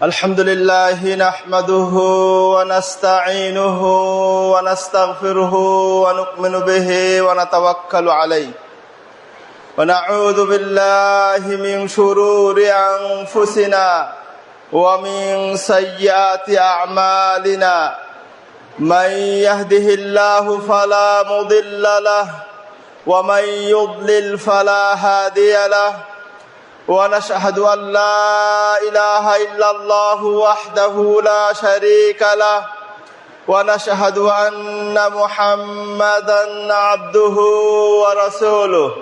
الحمد لله نحمده ونستعينه ونستغفره ونؤمن به ونتوكل عليه ونعوذ بالله من شرور أنفسنا ومن سيئات أعمالنا من يهده الله فلا مضل له ومن يضلل فلا هادي له ونشهد أن لا إله إلا الله وحده لا شريك له ونشهد أن محمدا عبده ورسوله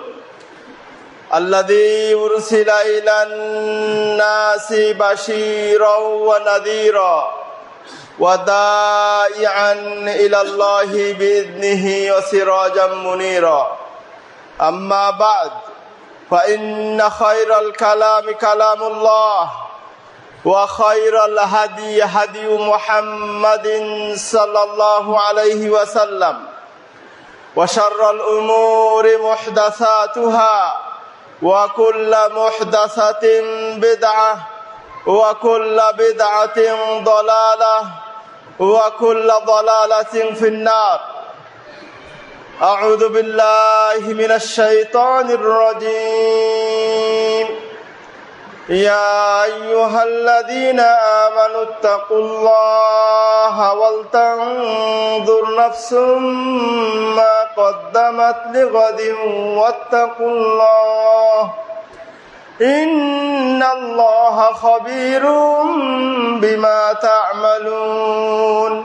الذي أرسل إلى الناس بشيرا ونذيرا وداعيا إلى الله بإذنه وسراجا منيرا أما بعد فإن خير الكلام كلام الله وخير الهدي هدي محمد صلى الله عليه وسلم وشر الأمور محدثاتها وكل محدثة بدعة وكل بدعة ضلالة وكل ضلالة في النار أعوذ بالله من الشيطان الرجيم يا أيها الذين آمنوا اتقوا الله ولتنظر نفس ما قدمت لغد واتقوا الله إن الله خبير بما تعملون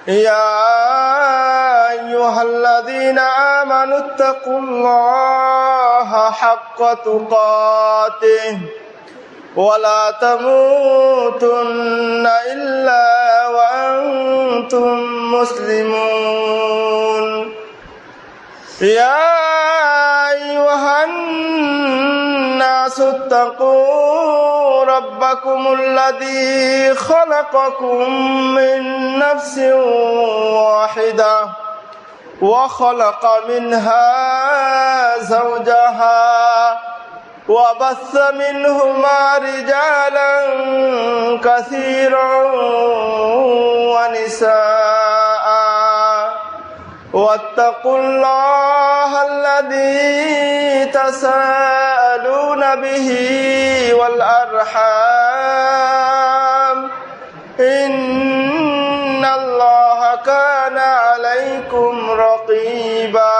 يا أيها الذين آمنوا اتقوا الله حق تقاته ولا تموتن إلا وأنتم مسلمون يا أيها الناس اتقوا ربكم الذي خلقكم من نفس واحدة وخلق منها زوجها وبث منهما رجالا كثيرا ونساء واتقوا الله الذي تساءلون به والأرحام إن الله كان عليكم رقيبا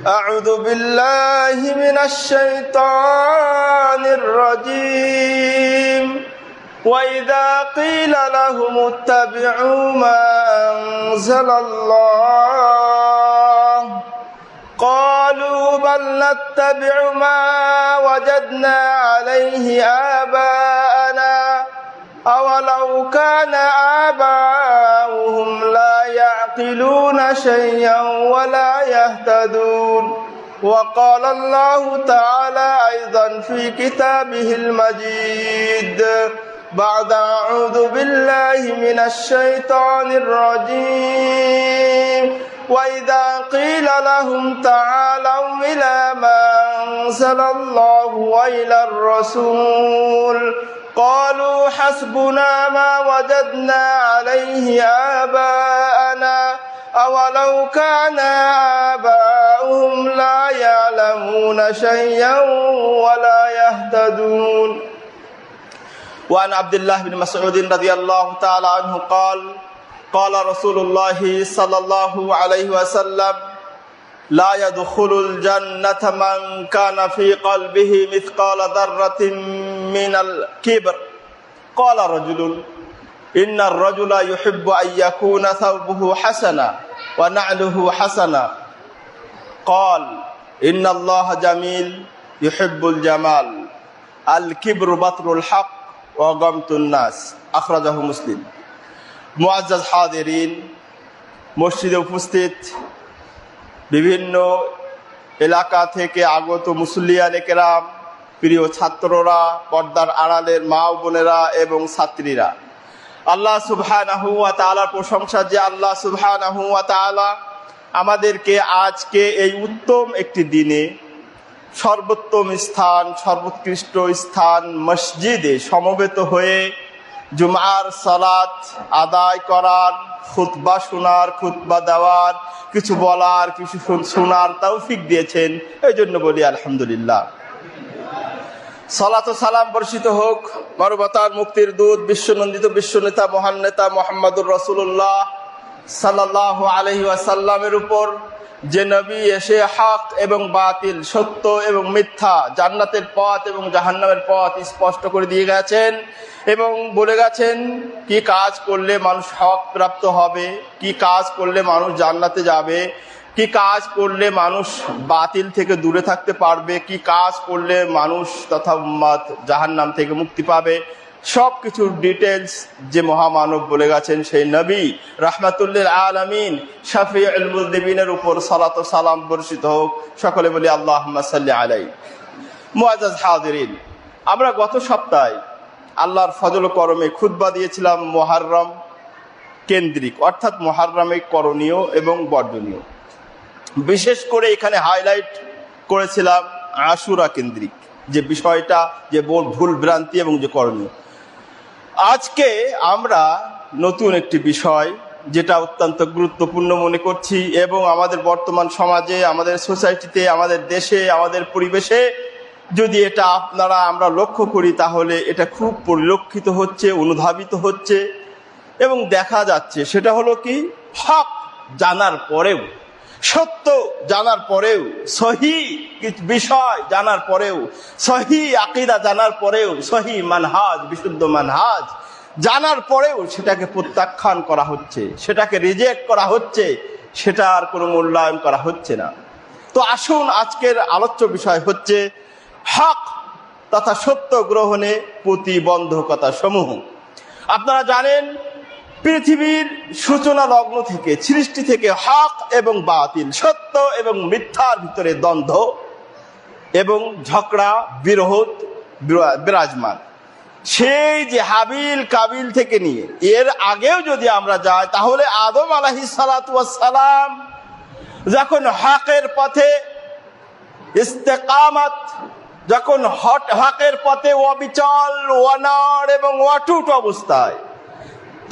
أعوذ بالله من الشيطان الرجيم وإذا قيل لهم اتبعوا ما أنزل الله قالوا بل نتبع ما وجدنا عليه آباءنا أولو كان آباؤهم لا يعقلون شيئا ولا يهتدون وقال الله تعالى أيضا في كتابه المجيد بعد أعوذ بالله من الشيطان الرجيم وإذا قيل لهم تعالوا إلى ما أنزل الله وإلى الرسول قالوا حسبنا ما وجدنا عليه آباءنا أولو كان آباؤهم لا يعلمون شيئا ولا يهتدون وعن عبد الله بن مسعود رضي الله تعالى عنه قال قال رسول الله صلى الله عليه وسلم لا يدخل الجنة من كان في قلبه مثقال ذرة من الكبر قال رجل إن الرجل يحب أن يكون ثوبه حسنا ونعله حسنا قال إن الله جميل يحب الجمال الكبر بطر الحق وغمط الناس أخرجه مسلم মুআজ্জাজ হাজিরিন মসজিদে উপস্থিত বিভিন্ন এলাকা থেকে আগত মুসল্লিয়ান কেরাম প্রিয় ছাত্ররা পর্দার আড়ালের মা ও বোনেরা এবং ছাত্রীরা আল্লাহ সুবহানাহু ওয়া তাআলার প্রশংসা যে আল্লাহ সুবহানাহু ওয়া তাআলা আমাদেরকে আজকে এই উত্তম একটি দিনে সর্বোত্তম স্থান, সর্বোৎকৃষ্ট স্থান মসজিদে সমবেত হয়ে জুমার সালাত আদায় করার, খুতবা শোনার, খুতবা দেওয়ার, কিছু বলার, কিছু শোনার তৌফিক দিয়েছেন। এই জন্য বলি আলহামদুলিল্লাহ। সালাত ও সালাম বর্ষিত হোক মানবতার মুক্তির দূত, বিশ্বনন্দিত বিশ্বনেতা, মহান নেতা মুহাম্মদুর রাসূলুল্লাহ সাল্লাল্লাহু আলাইহি ওয়াসাল্লামের উপর, যে নবী এসে হক এবং বাতিল, সত্য এবং মিথ্যা, জান্নাতের পথ এবং জাহান্নামের পথ স্পষ্ট করে দিয়ে গেছেন এবং বলে গেছেন কি কাজ করলে মানুষ হক প্রাপ্ত হবে, কি কাজ করলে মানুষ জান্নাতে যাবে, কি কাজ করলে মানুষ বাতিল থেকে দূরে থাকতে পারবে, কি কাজ করলে মানুষ তথা উম্মত জাহান্নাম থেকে মুক্তি পাবে। সব কিছুর ডিটেলস যে মহামানব বলে গেছেন, সেই নবী রাহমাতুল্লিল আলামিন শাফিউল মুযনিবিনের উপর সালাত ও সালাম বর্ষিত হোক। সকলে বলি আল্লাহুম্মা সাল্লি আলাইহি। মুআজ্জাজ হাজিরিন, আমরা গত সপ্তাহে আল্লাহর ফজল ও করমে খুতবা দিয়েছিলাম মুহররম কেন্দ্রিক, অর্থাৎ মুহররমে করণীয় এবং বর্জনীয়। বিশেষ করে এখানে হাইলাইট করেছিলাম আশুরা কেন্দ্রিক যে বিষয়টা, যে ভুল ভ্রান্তি এবং যে করণীয়। আজকে আমরা নতুন একটি বিষয় যেটা অত্যন্ত গুরুত্বপূর্ণ মনে করছি এবং আমাদের বর্তমান সমাজে, আমাদের সোসাইটিতে, আমাদের দেশে, আমাদের পরিবেশে যদি এটা আমরা লক্ষ্য করি তাহলে এটা খুব পরিলক্ষিত হচ্ছে, অনুধাবিত হচ্ছে এবং দেখা যাচ্ছে। সেটা হলো কি, হক জানার পরেও, সত্য জানার পরেও, সহি বিষয় জানার পরেও, সহি আকীদা জানার পরেও, সহি মানহাজ, বিশুদ্ধ মানহাজ জানার পরেও সেটাকে প্রত্যাখ্যান করা হচ্ছে, সেটাকে রিজেক্ট করা হচ্ছে, সেটার কোনো মূল্যায়ন করা হচ্ছে না। তো আসুন, আজকের আলোচ্য বিষয় হচ্ছে হক তথা সত্য গ্রহণে প্রতিবন্ধকতা সমূহ। আপনারা জানেন পৃথিবীর সূচনা লগ্ন থেকে, সৃষ্টি থেকে হক এবং বাতিল, সত্য এবং মিথ্যার ভিতরে দ্বন্দ্ব এবং ঝগড়া, বিরোধ বিরাজমান। সেই যে হাবিল কাবিল থেকে নিয়ে এর আগেও যদি আমরা যাই তাহলে আদম আলাইহিস সালাতু ওয়াস সালাম যখন হকের পথে ইস্তেকামাত, যখন হকের পথে অবিচল, অনড় এবং অটুট অবস্থায়,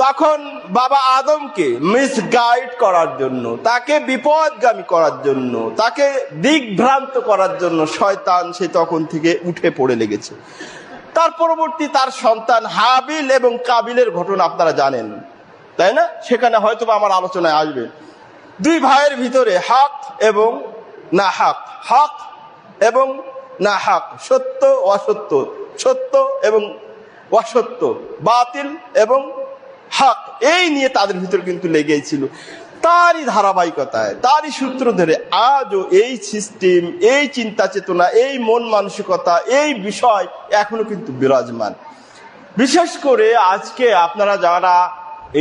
তখন বাবা আদমকে মিসগাইড করার জন্য, তাকে বিপদগামী করার জন্য, তাকে দিকভ্রান্ত করার জন্য শয়তান সে তখন থেকে উঠে পড়ে লেগেছে। তার পরবর্তী তার সন্তান হাবিল এবং কাবিলের ঘটনা আপনারা জানেন, তাই না? সেখানে হয়তো আমার আলোচনায় আসবে দুই ভাইয়ের ভিতরে হক এবং না হক, হক এবং না হক, সত্য অসত্য, সত্য এবং অসত্য, বাতিল এবং হক, এই নিয়ে তাদের ভিতর কিন্তু লেগেই ছিল। তারই ধারাবাহিকতায়, তারই সূত্র ধরে আজও এই সিস্টেম, এই চিন্তা চেতনা, এই মন মানসিকতা, এই বিষয় এখনো কিন্তু বিরাজমান। বিশেষ করে আজকে আপনারা যারা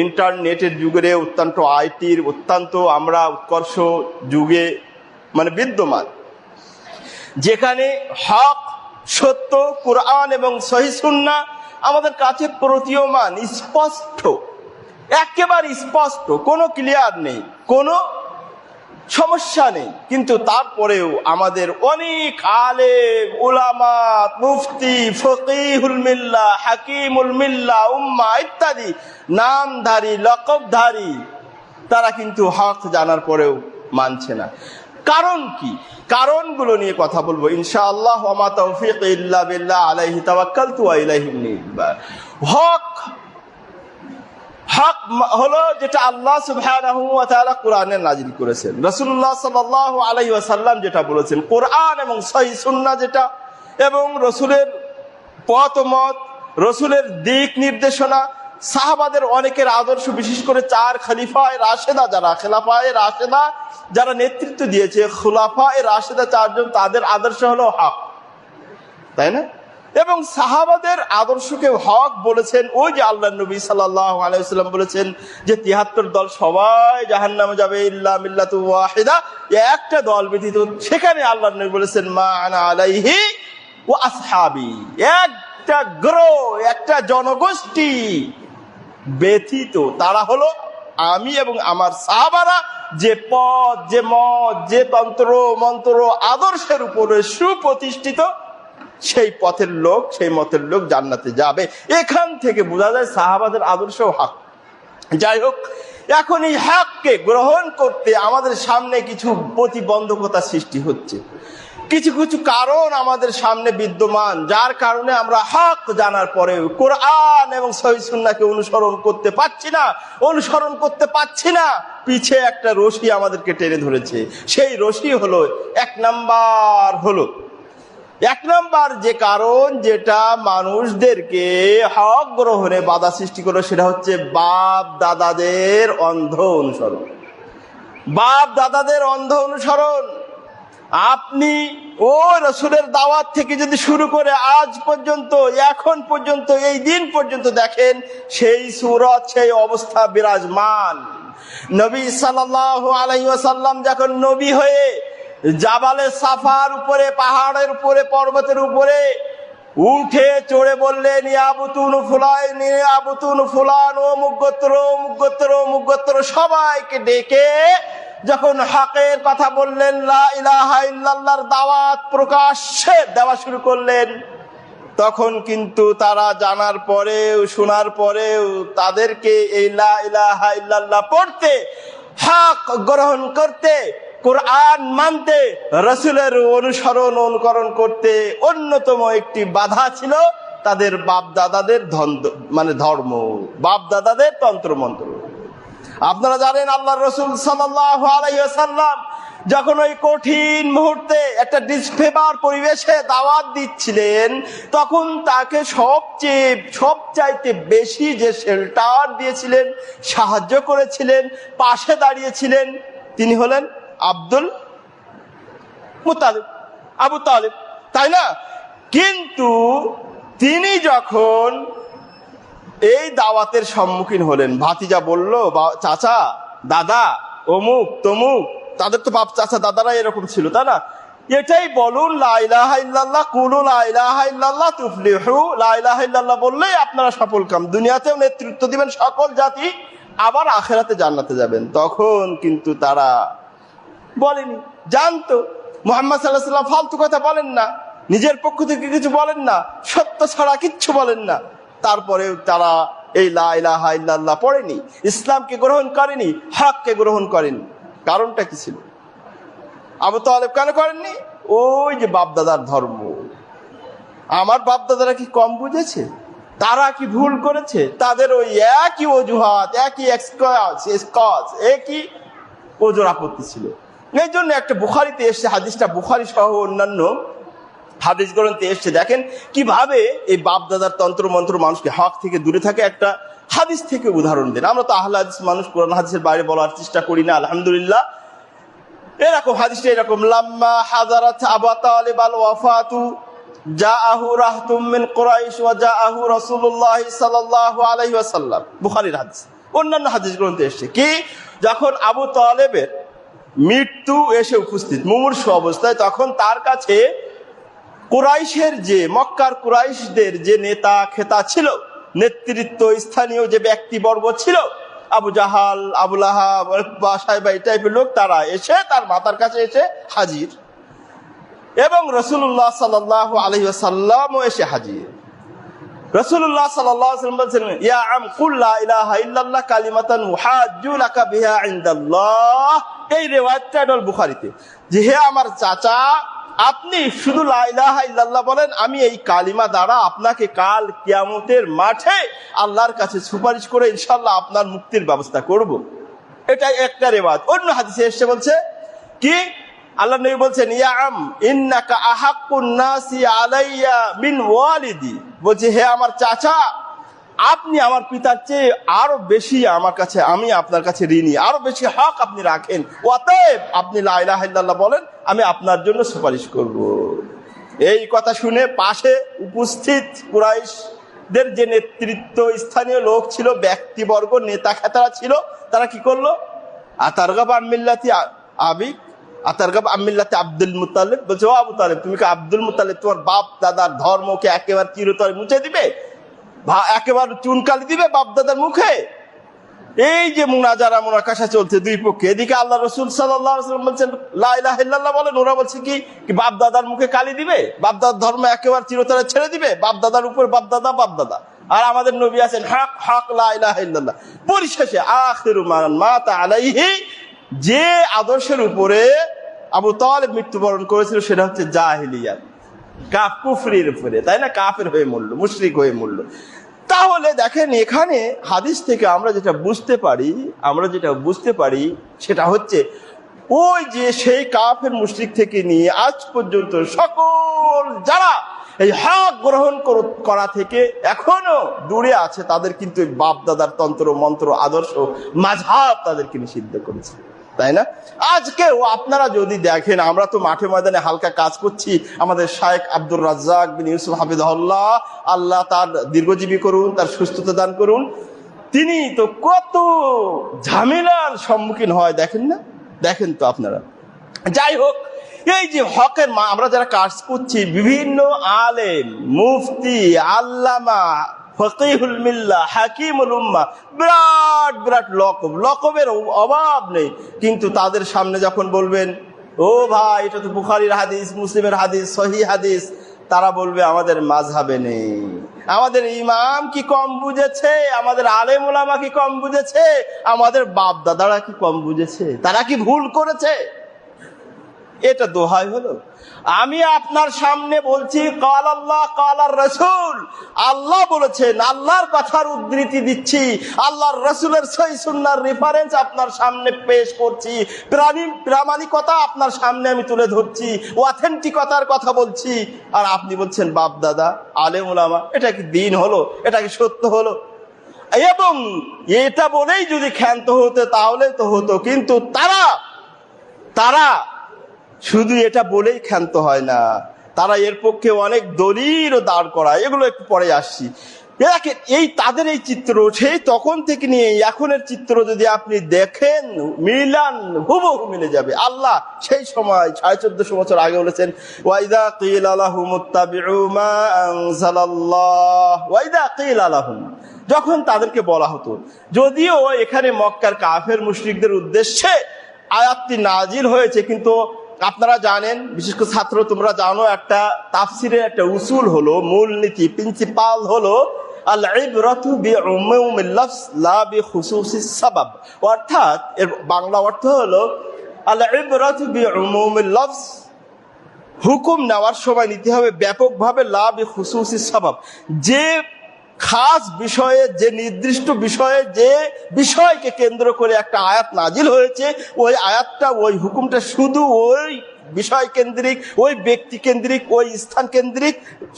ইন্টারনেটের যুগে, অত্যন্ত আইটির অত্যন্ত আমরা উৎকর্ষ যুগে মানে বিদ্যমান, যেখানে হক, সত্য, কোরআন এবং সহিহ সুন্নাহ আমাদের কাছে প্রতীয়মান, স্পষ্ট, একেবারে স্পষ্ট, কোনো ক্লিয়ার নেই, কোনো সমস্যা নেই। কিন্তু তারপরেও আমাদের অনেক আলেম, উলামা, মুফতি, ফকিহুল মিল্লাহ, হাকিমুল মিল্লাহ, উম্মাহ ইত্যাদি নামধারী, লকবধারী, তারা কিন্তু হক জানার পরেও মানছে না। কারণ কি? কারণগুলো নিয়ে কথা বলবো ইনশাআল্লাহ। ওয়া মা তাওফীক ইল্লা বিল্লাহ, আলাইহি তাওয়াক্কালতু ওয়া ইলাইহি উনীব। হক, হক হলো যেটা আল্লাহ সুবহানাহু ওয়া তাআলা কোরআনে নাযিল করেছেন, রাসূলুল্লাহ সাল্লাল্লাহু আলাইহি ওয়াসাল্লাম যেটা বলেছেন, কোরআন এবং সহিহ সুন্নাহ যেটা, এবং রাসূলের পথ মত, রাসূলের দিক নির্দেশনা, সাহাবাদের অনেকের আদর্শ, বিশেষ করে চার খলিফায়ে রাশেদা যারা, খেলাফায়ে রাশেদা যারা নেতৃত্ব দিয়েছে, খুলাফায়ে রাশেদা চারজন, তাদের আদর্শ হলো হক, তাই না? এবং সাহাবাদের আদর্শকে হক বলেছেন। ওই যে আল্লাহর নবী সাল্লাল্লাহু আলাইহি ওয়াসাল্লাম বলেছেন যে 73 দল সবাই জাহান্নামে যাবে ইল্লা মিল্লাতু ওয়াহিদা, একটা দল ব্যতীত। সেখানে আল্লাহর নবী বলেছেন মা আনা আলাইহি ওয়া আসহাবি, একটা গ্রহ, একটা জনগোষ্ঠী ব্যতীত, তারা হলো আমি এবং আমার সাহাবারা যে পথ, যে মত, যে তন্ত্র মন্ত্র আদর্শের উপরে সুপ্রতিষ্ঠিত, সেই পথের লোক, সেই মতের লোক জান্নাতে যাবে। এখান থেকে বোঝা যায় সাহাবাদের আদর্শ হক। যাই হোক, এখন এই হককে গ্রহণ করতে আমাদের সামনে কিছু প্রতিবন্ধকতা সৃষ্টি হচ্ছে। কিছু কিছু কারণ আমাদের সামনে বিদ্যমান, যার কারণে আমরা হক জানার পরেও কোরআন এবং সহিহ সুন্নাহকে অনুসরণ করতে পারছি না। পিছে একটা রশি আমাদেরকে টেনে ধরেছে। সেই রশি হলো এক নাম্বার যে কারণ, যেটা মানুষদেরকে হক গ্রহণে বাধা সৃষ্টি করে, সেটা হচ্ছে বাপ দাদাদের অন্ধ অনুসরণ। আপনি ও রাসূলের দাওয়াত থেকে যদি শুরু করে আজ পর্যন্ত, এখন পর্যন্ত, এই দিন পর্যন্ত দেখেন, সেই সূরত, সেই অবস্থা বিরাজমান। নবী সাল্লাল্লাহু আলাইহি ওয়াসাল্লাম যখন নবী হয়ে জাবালে সাফার উপরে, পাহাড়ের উপরে, পর্বতের উপরে উঠে চড়ে বললেন, ইয়া বুতুন ফুলান, ও মুগোত্র, সবাইকে ডেকে যখন হকের কথা বললেন, লা ইলাহা ইল্লাল্লাহর দাওয়াত প্রকাশ্যে দেওয়া শুরু করলেন, তখন কিন্তু তারা জানার পরেও, শোনার পরেও তাদেরকে এই লা ইলাহা ইল্লাল্লাহ পড়তে, হক গ্রহণ করতে, কোরআন মানতে, রাসূলের অনুকরণ করতে অন্যতম একটি বাধা ছিল তাদের বাপ দাদাদের ধর্ম, বাপ দাদাদের তন্ত্রমন্ত্র। আপনারা জানেন, আল্লাহর রাসূল সাল্লাল্লাহু আলাইহি ওয়াসাল্লাম যখন ওই কঠিন মুহূর্তে একটা ডিসফেভার পরিবেশে দাওয়াত দিচ্ছিলেন, তখন তাকে সবচাইতে বেশি যে শেল্টার দিয়েছিলেন, সাহায্য করেছিলেন, পাশে দাঁড়িয়েছিলেন, তিনি হলেন আবু তালেব, তাই না? কিন্তু তিনি যখন এই দাওয়াতের সম্মুখীন হলেন, ভাতিজা বলল, চাচা, দাদা, অমুক তমুক, তাদের তো বাপ চাচা দাদারা এরকম ছিল, তাই না? এটাই বলুন, লা ইলাহা ইল্লাল্লাহ, কুলু লা ইলাহা ইল্লাল্লাহ তুফলিহু, লা ইলাহা ইল্লাল্লাহ বললেই আপনারা সফলকাম, দুনিয়াতেও নেতৃত্ব দিবেন সকল জাতি, আবার আখিরাতে জান্নাতে যাবেন। তখন কিন্তু তারা বলেনি, জানতো মুহাম্মদ সাল্লাল্লাহু আলাইহি ওয়াসাল্লাম ফালতু কথা বলেন না, নিজের পক্ষ থেকে কিছু বলেন না, সত্য ছাড়া কিচ্ছু বলেন না। তারপরে তারা এই লা ইলাহা ইল্লাল্লাহ পড়েনি, ইসলামকে গ্রহণ করেনি, হককে গ্রহণ করেনি। কারণটা কি ছিল? আবু তালেব কেন করেননি? ওই যে বাপদাদার ধর্ম। আমার বাপদাদারা কি কম বুঝেছে? তারা কি ভুল করেছে? তাদের ওই একই অজুহাত, একই একই ওজোর আপত্তি ছিল। এই জন্য একটা বুখারীতে এসছে, হাদিসটা বুখারী সহ অন্যান্য হাদিস গ্রন্থে এসছে। দেখেন কিভাবে এই বাপদাদার তন্ত্রমন্ত্র মানুষকে হক থেকে দূরে থাকে। একটা হাদিস থেকে উদাহরণ দেন। আমরা তো আহলে হাদিস মানুষ, কোরআন হাদিসের বাইরে বলার চেষ্টা করি না, আলহামদুলিল্লাহ। এরকম হাদিসটা এরকম, লাম্মা হাযারাত আবু তালিব আল ওয়াফাতু জাআহু রাহতুম মিন কুরাইশ ওয়া জাআহু রাসূলুল্লাহ সাল্লাল্লাহু আলাইহি ওয়াসাল্লাম, বুখারীর হাদিস। অন্যান্য হাদিস গ্রন্থে এসেছে কি, যখন আবু তালেবের মৃত্যু এসে উপস্থিত মুমূর্ষু অবস্থায়, তখন তার কাছে কুরাইশের যে, মক্কার কুরাইশদের যে নেতা খেতা ছিল, নেতৃত্ব স্থানীয় যে ব্যক্তিবর্গ ছিল, আবু জাহাল, আবু লাহাব, সাহেবা, এই টাইপের লোক, তারা এসে তার মাতার কাছে এসে হাজির, এবং রাসূলুল্লাহ সাল্লাল্লাহু আলাইহি ওয়াসাল্লামও এসে হাজির। রাসূলুল্লাহ সাল্লাল্লাহু আলাইহি ওয়াসাল্লাম বলেন, ইয়া আম কুল লা ইলাহা ইল্লাল্লাহ কালিমাতান উহাজ্জু লাকা বিহা ইনদাল্লাহ। এই রিওয়ায়াতটা হল বুখারীতে, যে হে আমার চাচা, আপনি শুধু লা ইলাহা ইল্লাল্লাহ বলেন, আমি এই কালিমা দ্বারা আপনাকে কাল কিয়ামতের মাঠে আল্লাহর কাছে সুপারিশ করে ইনশাআল্লাহ আপনার মুক্তির ব্যবস্থা করব। এটাই একটা রিওয়ায়াত। অন্য হাদিসে এসে বলছে কি, আল্লাহ নবী বলছেন, ইয়া আম ইন্নাকা আহাক্কুন নাসি আলাইয়া মিন ওয়ালিদি, বলছে হে আমার চাচা, আপনি আমার পিতার চেয়ে আরো বেশি আমার কাছে, আমি আপনার কাছে ঋণী, আরো বেশি হক আপনি রাখেন, অতএব আপনি লা ইলাহা ইল্লাল্লাহ বলেন, আমি আপনার জন্য সুপারিশ করব। এই কথা শুনে পাশে উপস্থিত কুরাইশদের যে নেতৃত্ব স্থানীয় লোক ছিল, ব্যক্তিবর্গ, নেতা খেতারা ছিল, তারা কি করলো, আতারগাব আন মিল্লাতি আব্দুল মুত্তালিব, বলছে ও আবু তালেব, তুমি কি আব্দুল মুত্তালিব, তোমার বাপ দাদার ধর্মকে একেবারে চিরতরে মুছে দিবে, একেবারে চুনকালি দিবে বাপ দাদার মুখে? এই যে মুনাজারা মুনাকাশা চলছে দুই পক্ষে, এদিকে আল্লাহ রসুল সাল্লাল্লাহু আলাইহি ওয়াসাল্লাম বলছেন লা ইলাহা ইল্লাল্লাহ বলেন, ওরা বলছে কি বাপ দাদার মুখে কালি দিবে, বাপ দাদার ধর্ম একেবারে চিরতরে ছেড়ে দিবে, বাপ দাদার উপর বাপ দাদা। আর আমাদের নবী আছেন হক হক লা ইলাহা ইল্লাল্লাহ। পরিশেষে আখিরু মান মাতা আলাইহি, যে আদর্শের উপরে আবু তালেব মৃত্যুবরণ করেছিল সেটা হচ্ছে জাহিলিয়াত, কুফরির উপরে, তাই না? কাফের হয়ে মরল, মুশরিক হয়ে মরল। তাহলে দেখেন এখানে হাদিস থেকে আমরা যেটা বুঝতে পারি সেটা হচ্ছে ওই যে সেই কাফের মুশরিক থেকে নিয়ে আজ পর্যন্ত সকল যারা এই হক গ্রহণ করা থেকে এখনো দূরে আছে, তাদের কিন্তু বাপ দাদার তন্ত্র মন্ত্র আদর্শ মাযহাব তাদেরকে নিষিদ্ধ করেছে, তাই না? আজকেও আপনারা যদি দেখেন, আমরা তো মাঠে ময়দানে হালকা কাজ করছি, আমাদের শায়েখ আব্দুর রাজ্জাক বিন ইউসুফ হাফিজাহুল্লাহ, আল্লাহ তার দীর্ঘজীবী করুন, তার সুস্থতা দান করুন, তিনি তো কত ঝামেলার সম্মুখীন হয় দেখেন তো আপনারা। যাই হোক, এই যে হকের আমরা যারা কাজ করছি, বিভিন্ন আলেম, মুফতি, আল্লামা, ফকিহুল মিল্লাহ, হাকিমুল উম্মাহ, বিরাট লকবের অভাব নেই, কিন্তু তাদের সামনে যখন বলবেন ও ভাই এটা তো বুখারীর হাদিস, মুসলিমের হাদিস, সহিহ হাদিস, তারা বলবে আমাদের মাযহাবে নেই। আমাদের ইমাম কি কম বুঝেছে? আমাদের আলেম উলামা কি কম বুঝেছে? আমাদের বাপ দাদারা কি কম বুঝেছে? তারা কি ভুল করেছে? এটা দোহাই হলো? আমি আপনার সামনে বলছি কাল আল্লাহ কাল আর রাসূল, আল্লাহ বলেছেন, আল্লাহর কথার উদ্ধৃতি দিচ্ছি, আল্লাহর রাসূলের সহিহ সুন্নাহর রেফারেন্স আপনার সামনে পেশ করছি, প্রামাণিকতা আপনার সামনে আমি তুলে ধরছি, অথেন্টিকতার কথা বলছি, আর আপনি বলছেন বাপ দাদা আলেম উলামা। এটা কি দিন হলো? এটা কি সত্য হলো? এবং এটা বলেই যদি ক্ষান্ত হতে তাহলে তো হতো, কিন্তু তারা শুধু এটা বলেই ক্ষান্ত হয় না, তারা এর পক্ষে অনেক দলিলও দাঁড় করায়, এগুলো একটু পরে আসছি। এই তাদের এই চিত্র সেই তখন থেকে নিয়ে এখনের চিত্র যদি আপনি দেখেন, মিলান হুবহু মিলে যাবে। আল্লাহ সেই সময় 1450 বছর আগে বলেছেন ওয়াইদা কিলা লাহুম ইত্তাবিউ মা আনজালাল্লাহ, ওয়াইদা কিলা লাহুম, যখন তাদেরকে বলা হতো, যদিও এখানে মক্কার কাফের মুশরিকদের উদ্দেশ্যে আয়াতটি নাজিল হয়েছে, কিন্তু আপনারা জানেন, বিশেষ করে ছাত্র তোমরা জানো, একটা তাফসিরের একটা উসুল হলো, মূলনীতি, প্রিন্সিপাল হলো আল ইবরাতু বিউমুমিল লাফজ লা বিখুসুসিস সাবাব। অর্থাৎ এর বাংলা অর্থ হলো আল ইবরাতু বিউমুমিল লাফজ, হুকুম নেওয়ার সময় নিতে হবে ব্যাপকভাবে, লা বিখুসুসিস সাবাব, যে খাস বিষয়ে, যে নির্দিষ্ট বিষয়ে, যে বিষয়কে কেন্দ্র করে একটা আয়াত নাজিল হয়েছে, ওই আয়াতটা, ওই হুকুমটা শুধু ওই বিষয় কেন্দ্রিক, ওই ব্যক্তি কেন্দ্রিক, ওই স্থান কেন্দ্রিক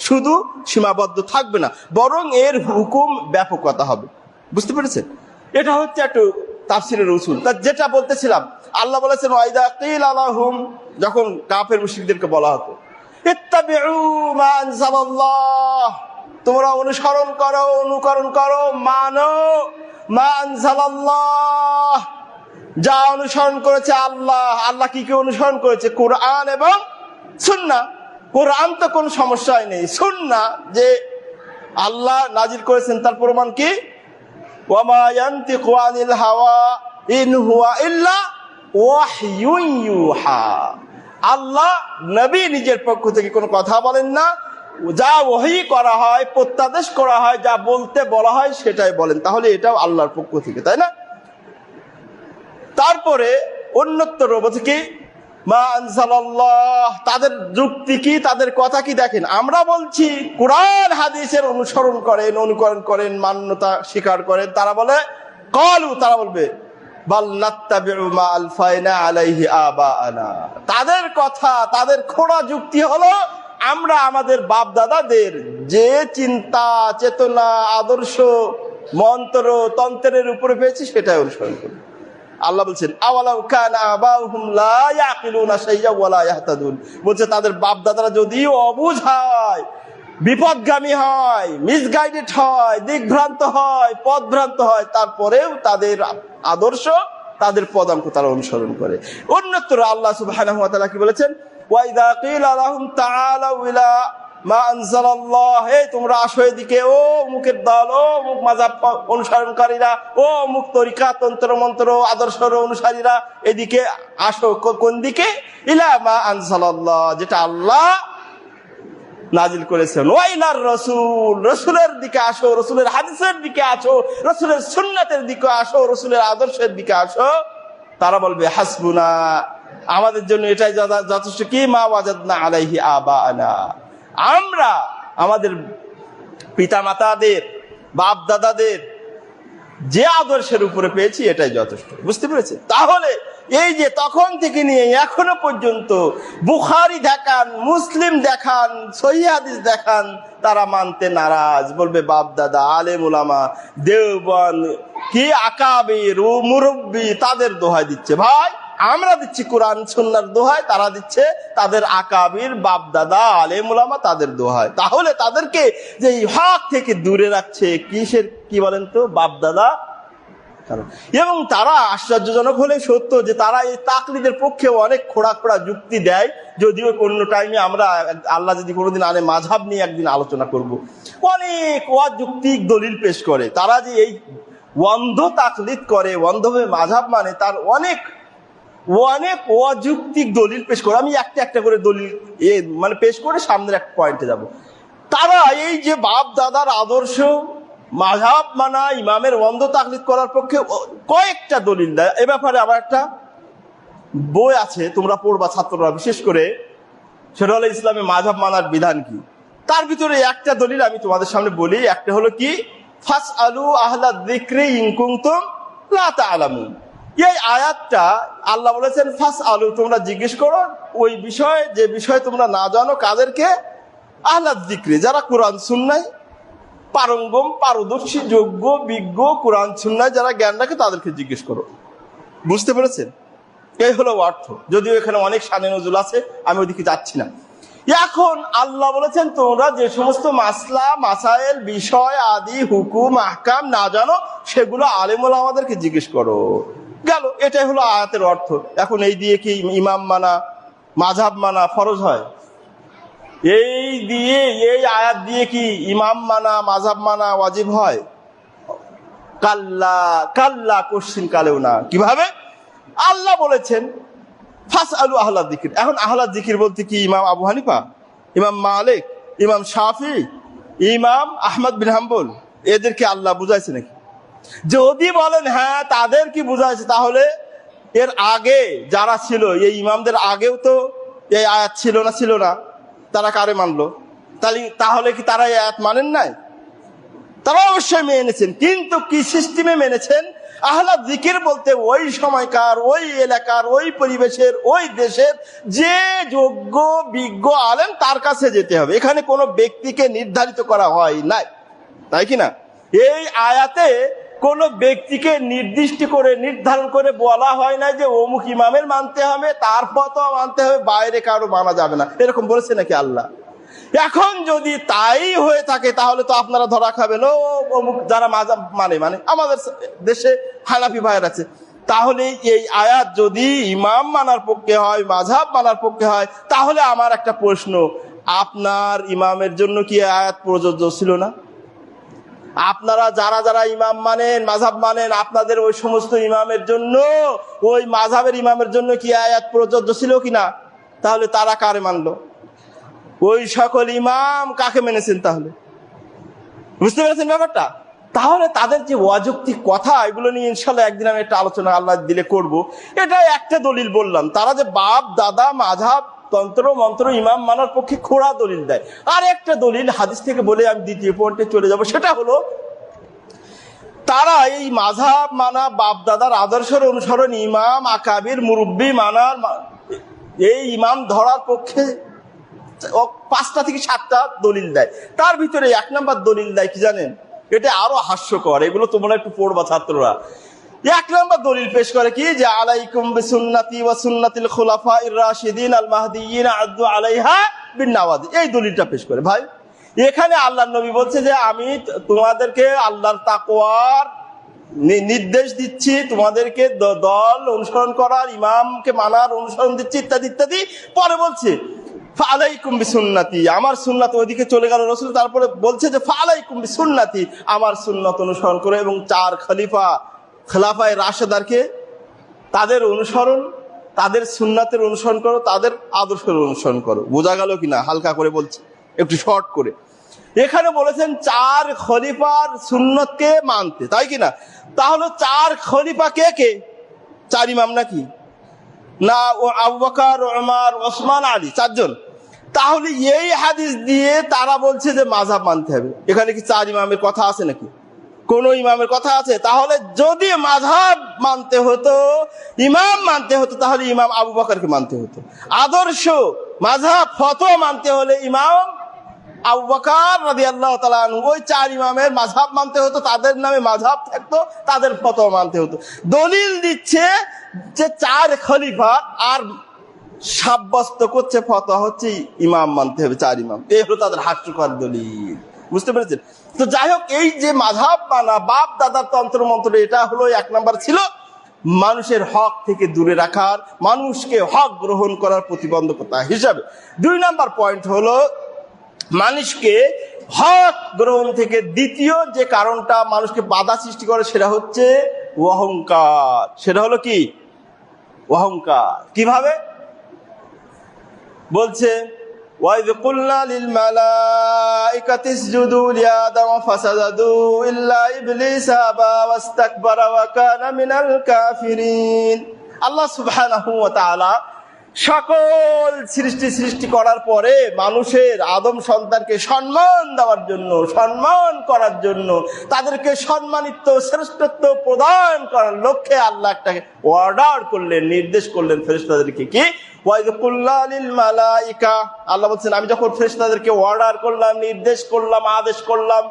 শুধু সীমাবদ্ধ থাকবে না, বরং এর হুকুম ব্যাপকতা হবে। বুঝতে পেরেছেন? এটা হচ্ছে একটু তাফসিরের উসুল। তা যেটা বলতেছিলাম, আল্লাহ বলেছেন ওয়াইদা কিলা লাহুম, যখন কাফের মুশরিকদেরকে বলা হতো ইত্তাবিউ মা আনজালাল্লাহ, তোমরা অনুসরণ করো, অনুকরণ করো, মানো মা আনজালাল্লাহ, যা অনুসরণ করেছে আল্লাহ। আল্লাহ কি অনুসরণ করেছে? কোরআন এবং সুন্নাহ। কোরআন তো কোনো সমস্যাই নেই, সুন্নাহ যে আল্লাহ নাজিল করেছেন তার প্রমাণ কি? ওয়া মা ইয়ানতিকু আনিল হাওয়া ইন হুয়া ইল্লা ওয়াহয়ুন ইউহা। আল্লাহ নবী নিজের পক্ষ থেকে কোনো কথা বলেন না, যা ওহী করা হয়, প্রত্যাদেশ করা হয়, যা বলতে বলা হয় সেটাই বলেন। তাহলে এটাও আল্লাহর পক্ষ থেকে, তাই না? তারপরে অন্যত্র বলছে কি মা আনজালাল্লাহ, তাদের যুক্তি কি, তাদের কথা কি? দেখেন, আমরা বলছি কোরআন হাদিসের অনুসরণ করেন, অনুকরণ করেন, মান্যতা স্বীকার করেন, তারা বলে ক্বালু, তারা বলবে বাল নাত্তাবিউ মা আলফাইনা আলাইহি আবাআনা। তাদের কথা, তাদের খোঁড়া যুক্তি হলো আমরা আমাদের বাপ দাদাদের যে চিন্তা চেতনা আদর্শ মন্ত্র তন্ত্রের উপরে পেয়েছি সেটাই অনুসরণ করি। আল্লাহ বলছেন আওয়ালাউ কানা আবাউহুম লা ইয়াকিলুনা শাইআ ওয়া লা ইয়াহতাদুন, বলছে তাদের বাপ দাদারা যদিও অবুঝ হয়, বিপদগামী হয়, মিসগাইডেড হয়, দিকভ্রান্ত হয়, পথভ্রান্ত হয়, তারপরেও তাদের আদর্শ, তাদের পদাঙ্ক তারা অনুসরণ করে। অন্যত্র আল্লাহ সুবহানাহু ওয়া তাআলা কি বলেছেন? ওয়াইদা কিলা লাহুম তাআলাউ ইলা মা আনজালাল্লাহ, হে তোমরা আসো এদিকে, ও অমুকের দল, ও অমুক মাযহাব অনুসরণকারীরা, ও অমুক তরিকা তন্ত্র মন্ত্র আদর্শের অনুসারীরা, এদিকে আসো। কোন দিকে? ইলা মা আনজালাল্লাহ, যেটা আল্লাহ নাজিল করেছেন। ওয়াইলার রাসূল, রাসূলের দিকে আসো, রাসূলের হাদিসের দিকে আসো, রাসূলের সুন্নাতের দিকে আসো, রাসূলের আদর্শের দিকে আসো। তারা বলবে হাসবুনা, আমাদের জন্য এটাই যথেষ্ট। কি মা ওয়াজাদনা আলাইহি আবানা, আমরা আমাদের পিতা মাতাদের বাপ দাদাদের যে আদর্শের উপরে পেয়েছি এটাই যথেষ্ট। বুঝতে পেরেছে? তাহলে এই যে তখন থেকে নিয়ে এখনো পর্যন্ত বুখারী দেখান, মুসলিম দেখান, সহিহ হাদিস দেখান, তারা মানতে নারাজ। বলবে বাপ দাদা, আলেম উলামা, দেওবন্দ, কি আকাবির ও মুরব্বি তাদের দোহাই দিচ্ছে। ভাই আমরা দিচ্ছি কোরআন সুন্নাহর দোহাই, তারা দিচ্ছে তাদের আকাবির বাপ দাদা আলেম উলামা তাদের দোহাই। তাহলে তাদেরকে যে হক থেকে দূরে রাখছে কিসের, কি বলেন তো, বাপ দাদা। এবং তারা আশ্চর্যজনক হলে সত্য যে তারা এই তাকলিদের পক্ষে অনেক খোড়া খোড়া যুক্তি দেয়। যদিও অন্য টাইমে আমরা আল্লাহ যদি কোনোদিন আনে মাযহাব নিয়ে একদিন আলোচনা করব। অনেক অযৌক্তিক দলিল পেশ করে তারা, যে এই অন্ধ তাকলিদ করে, অন্ধভাবে মাযহাব মানে, তার অনেক অনেক অযৌক্তিক দলিল পেশ করে। আমি একটা একটা করে দলিল মানে পেশ করে সামনের এক পয়েন্টে যাব। তারা এই যে বাপ দাদার আদর্শ মাযহাব মানা, ইমামের অন্ধ তাকলিদ করার পক্ষে কয়েকটা দলিল দেয়। এ ব্যাপারে আমার একটা বই আছে, তোমরা পড়বা ছাত্ররা বিশেষ করে, সেটা হলো ইসলামে মাযহাব মানার বিধান কি। তার ভিতরে একটা দলিল আমি তোমাদের সামনে বলি। একটা হলো কি, ফাসআলু আহলা যিকরি ইন কুনতুম লা তা'লামুন। এই আয়াতটা আল্লাহ বলেছেন ফাসআলু, তোমরা জিজ্ঞেস করো ওই বিষয়ে যে বিষয়ে তোমরা না জানো। কাদেরকে? আহলা যিকরি, যারা কোরআন সুন্নাহ পারঙ্গম, পারদর্শী, যোগ্য, বিজ্ঞ, কোরআন সুন্নাহ যারা জ্ঞান রাখে তাদেরকে জিজ্ঞেস করো। বুঝতে পেরেছেন? এই হলো অর্থ। যদিও এখানে অনেক শানে নজুল আছে, আমি ওইদিকে যাচ্ছি না। এখন আল্লাহ বলেছেন তোমরা যে সমস্ত মাসলা মাসাইল বিষয় আদি হুকুম আহকাম না জানো সেগুলো আলেম ওলামাদেরকে জিজ্ঞেস করো। গেল, এটাই হলো আয়াতের অর্থ। এখন এই দিয়ে কি ইমাম মানা, মাযহাব মানা ফরজ হয়? এই দিয়ে, এই আয়াত দিয়ে কি ইমাম মানা, মাযহাব মানা ওয়াজিব হয়? কাল্লা, কাল্লা, কোশ্চিন কালেও না। কিভাবে? আল্লাহ বলেছেন ফাসআলু আহলা যিকর। এখন আহলা যিকর বলতে কি ইমাম আবু হানিফা, ইমাম মালিক, ইমাম শাফি, ইমাম আহমদ বিন হাম্বল, এদেরকে আল্লাহ বুঝাইছে নাকি? যদি বলেন হ্যাঁ তাদের কি বুঝাইছে, তাহলে এর আগে যারা ছিল, এই ইমামদের আগেও তো এই আয়াত ছিল না? ছিল না। তারা কারে মানলো? তাহলে কি তারা এই আয়াত মানেন নাই? তারা অবশ্যই মেনেছেন, কিন্তু কি সিস্টেমে মেনেছেন? আহলা যিকির বলতে ওই সময়কার, ওই এলাকার, ওই পরিবেশের, ওই দেশের যে যোগ্য বিজ্ঞ আলেম তার কাছে যেতে হবে। এখানে কোনো ব্যক্তিকে নির্ধারিত করা হয় নাই, তাই কি না? এই আয়াতে কোন ব্যক্তিকে নির্দিষ্ট করে নির্ধারণ করে বলা হয় না যে অমুক ইমামের মানতে হবে, তার ফতোয়া মানতে হবে, বাইরে কারো মানা যাবে না, এরকম বলেছে নাকি আল্লাহ? এখন যদি তাই হয়ে থাকে তাহলে তো আপনারা ধরা খাবেন, ও অমুক যারা মাযহাব মানে আমাদের দেশে হানাফি ভাইয়ের আছে। তাহলে এই আয়াত যদি ইমাম মানার পক্ষে হয়, মাযহাব মানার পক্ষে হয়, তাহলে আমার একটা প্রশ্ন, আপনার ইমামের জন্য কি আয়াত প্রযোজ্য ছিল না? আপনারা যারা যারা ইমাম মানেন, মাযহাব মানেন, আপনাদের ওই সমস্ত ইমামের জন্য, ওই মাযহাবের ইমামের জন্য কি আয়াত প্রযোজ্য ছিল কিনা? তাহলে তারা কারে মানলো? ওই সকল ইমাম কাকে মেনেছেন? তাহলে বুঝতে পেরেছেন ব্যাপারটা? তাহলে তাদের যে অযৌক্তিক কথা, এগুলো নিয়ে ইনশাল্লাহ একদিন আমি একটা আলোচনা আল্লাহ দিলে করব। এটা একটা দলিল বললাম, তারা যে বাপ দাদা মাযহাব তন্ত্র মন্ত্র ইমাম মানার পক্ষে খোড়া দলিল দেয়। আর একটা দলিল হাদিস থেকে বলে আমি দ্বিতীয় পয়েন্টে চলে যাব, সেটা হলো তারা এই মাযহাব মানা, বাপ দাদার আদর্শের অনুসরণ, ইমাম আকাবির মুরব্বি মানার, এই ইমাম ধরার পক্ষে 5টা থেকে 7টা দলিল দেয়। তার ভিতরে 1 নম্বর দলিল দেয় কি জানেন? এটা আরো হাস্যকর, এগুলো তোমরা একটু পড়বা ছাত্ররা। 1 নম্বর দলিল পেশ করে কি, যে আলাইকুম বিসুন্নতি ওয়া সুন্নাতিল খুলাফাইর রাশিদিন আল মাহদিয়িন আদু আলাইহা বিন নাওয়াজি। এই দলিলটা পেশ করে। ভাই এখানে আল্লাহর নবী বলছে যে আমি তোমাদেরকে আল্লাহর তাকওয়ার নির্দেশ দিচ্ছি, তোমাদেরকে দল অনুসরণ করার, ইমামকে মানার অনুসরণ দিচ্ছি, ইত্যাদি ইত্যাদি। পরে বলছে ফালাইকুম বিসুন্নতি, আমার সুন্নাত। ওইদিকে চলে গেল রাসূল, তারপরে বলছে যে ফালাইকুম বিসুন্নতি, আমার সুন্নাত অনুসরণ করো। এবং 4 খলিফায়ে রাশেদারকে তাদের অনুসরণ, তাদের সুন্নাতের অনুসরণ করো, তাদের আদর্শের অনুসরণ করো। বোঝা গেল কিনা? হালকা করে বলছি, একটু শর্ট করে। এখানে বলেছেন 4 খলিফার সুন্নতকে মানতে, তাই কিনা? তাহলে 4 খলিফা কে কে? 4 ইমাম নাকি? না, ও আবু বকর, ওমর, ওসমান, আলী, 4 জন। তাহলে এই হাদিস দিয়ে তারা বলছে যে মাযহাব মানতে হবে। এখানে কি 4 ইমামের কথা আছে নাকি? কোন ইমামের কথা আছে? তাহলে যদি মাযহাব মানতে হতো, ইমাম মানতে হতো, তাহলে ইমাম আবু বকরকে মানতে হতো। আদর্শ, মাযহাব, ফতোয়া মানতে হলে ইমাম আবু বকর রাদিয়াল্লাহু তাআলা আনহু, ওই 4 ইমামের মাযহাব মানতে হতো, তাদের নামে মাযহাব থাকতো, তাদের ফতোয়া মানতে হতো। দলিল দিচ্ছে যে 4 খলিফা, আর সাব্যস্ত করছে ফতোয়া হচ্ছে ইমাম মানতে হবে, 4 ইমাম। এই হলো তাদের হাস্যকর দলিল। বুঝতে পেরেছেন? তো যাই হোক, এই যে মাযহাব মানা, বাপ দাদার তন্ত্র মন্ত্র, এটা হলো 1 নাম্বার ছিল মানুষের হক থেকে দূরে রাখার, মানুষকে হক গ্রহণ করার প্রতিবন্ধকতা হিসাবে। 2 নাম্বার পয়েন্ট হলো মানুষকে হক গ্রহণ থেকে দ্বিতীয় যে কারণটা মানুষকে বাধা সৃষ্টি করে, সেটা হচ্ছে অহংকার। সেটা হলো কি? অহংকার। কিভাবে বলছে? وَإِذْ قُلْنَا لِلْمَلَائِكَةِ اسْجُدُوا لِآدَمَ فَسَجَدُوا إِلَّا إِبْلِيسَ أَبَى وَاسْتَكْبَرَ وَكَانَ مِنَ الْكَافِرِينَ। আল্লাহ সুবহানাহু ওয়া তাআলা সকল সৃষ্টি করার পরে মানুষের আদম সন্তানকে সম্মান দেওয়ার জন্য, সম্মান করার জন্য, তাদেরকে সম্মানিত শ্রেষ্ঠত্ব প্রদান করার লক্ষ্যে আল্লাহ একটাকে অর্ডার করলেন, নির্দেশ করলেন ফেরেশতাদেরকে। কি? ওয়াইদ কুল্লা লিল মালাইকা, আল্লাহ বলছেন আমি যখন ফেরেশতাদেরকে অর্ডার করলাম, নির্দেশ করলাম, আদেশ করলাম,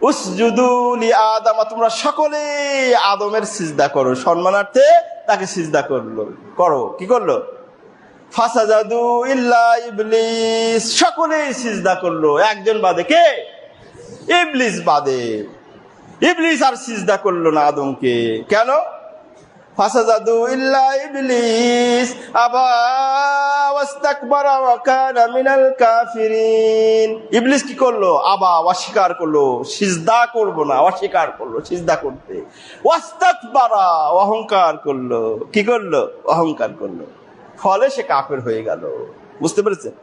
উসজুদু লি আদম, তোমরা সকলে আদমের সিজদা করো, সম্মানার্থে তাকে সিজদা করো। কি করলো? ফাসাজাদু ইল্লা ইবলিস, সকলেই সিজদা করলো, একজন বাদে। কে? ইবলিস বাদে। ইবলিস আর সিজদা করলো না আদমকে। কেন? ফাসাজাদু ইল্লা ইবলিস আবা ওয়াস্তাকবারা ওয়া কানা মিনাল কাফিরিন। ইবলিস কি করলো? আবা, অস্বীকার করলো, সিজদা করব না, অস্বীকার করলো সিজদা করতে। ওয়াস্তাকবারা, অহংকার করলো। কি করলো? অহংকার করলো। ফলে সে কাফের হয়ে গেল। বুঝতে পেরেছেন?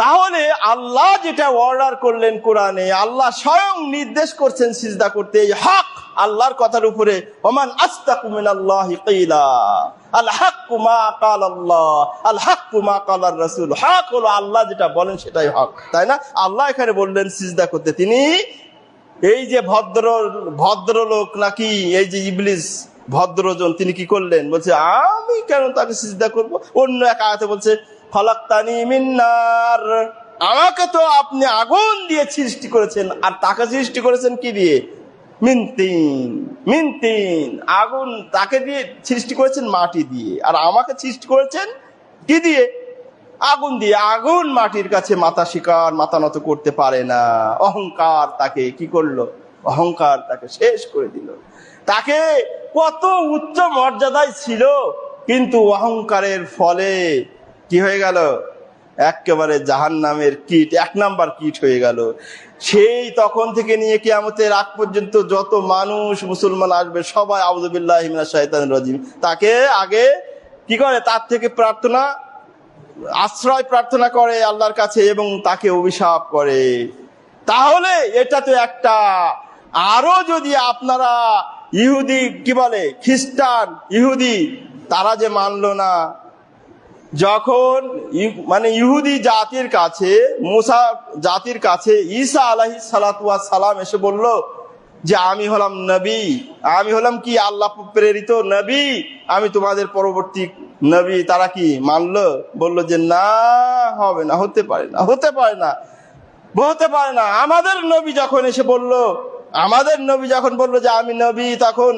তাহলে আল্লাহ যেটা অর্ডার করলেন কোরআনে, আল্লাহ স্বয়ং নির্দেশ করছেন সিজদা করতে, এই হক আল্লাহর কথার উপরে। ওমান আস্তাকু মিনাল্লাহি কিলা, আল হাক্কু মা ক্বালাল্লাহ, আল হাক্কু মা ক্বালার রাসূল। হক হলো আল্লাহ যেটা বলেন সেটাই হক, তাই না? আল্লাহ এখানে বললেন সিজদা করতে। তিনি এই যে ভদ্রলোক নাকি, এই যে ইবলিস ভদ্রজন, তিনি কি করলেন? বলছে আমি কেন তাকে সিজদা করব? অন্য এক আয়াতে বলছে খলাকতানি মিন নার, আমাকে তো আপনি আগুন দিয়ে সৃষ্টি করেছেন, আর তাকে সৃষ্টি করেছেন কি দিয়ে? মিন তিন, আগুন। তাকে দিয়ে সৃষ্টি করেছেন মাটি দিয়ে, আর আমাকে সৃষ্টি করেছেন কি দিয়ে? আগুন দিয়ে। আগুন মাটির কাছে মাথা নত করতে পারে না। অহংকার তাকে কি করলো? অহংকার তাকে শেষ করে দিল। তাকে কত উচ্চ মর্যাদায় ছিল, কিন্তু অহংকারের ফলে কি হয়ে গেল? একেবারে জাহান্নামের কীট, 1 নাম্বার কীট হয়ে গেল। সেই তখন থেকে নিয়ে কিয়ামতের আগ পর্যন্ত যত মানুষ মুসলমান আসবে, সবাই আউযু বিল্লাহি মিনাশ শাইতানির রাজিম, তাকে আগে কি করে? তার থেকে আশ্রয় প্রার্থনা করে আল্লাহর কাছে, এবং তাকে অভিশাপ করে। তাহলে এটা তো একটা। আরো যদি আপনারা ইহুদি, কি বলে, খ্রিস্টান, ইহুদি, তারা যে মানলো না, যখন মানে ইহুদি জাতির কাছে, মুসা জাতির কাছে ঈসা আলাইহিস সালাতু ওয়াস সালাম এসে বলল যে আমি হলাম নবী, আমি হলাম কি আল্লাহ প্রেরিত নবী, আমি তোমাদের পরবর্তী নবী। তারা কি মানলো? বললো যে না, হবে না, হতে পারে না, হতে পারে না, হতে পারে না। আমাদের নবী যখন এসে বললো, আমাদের নবী যখন বললো যে আমি নবী, তখন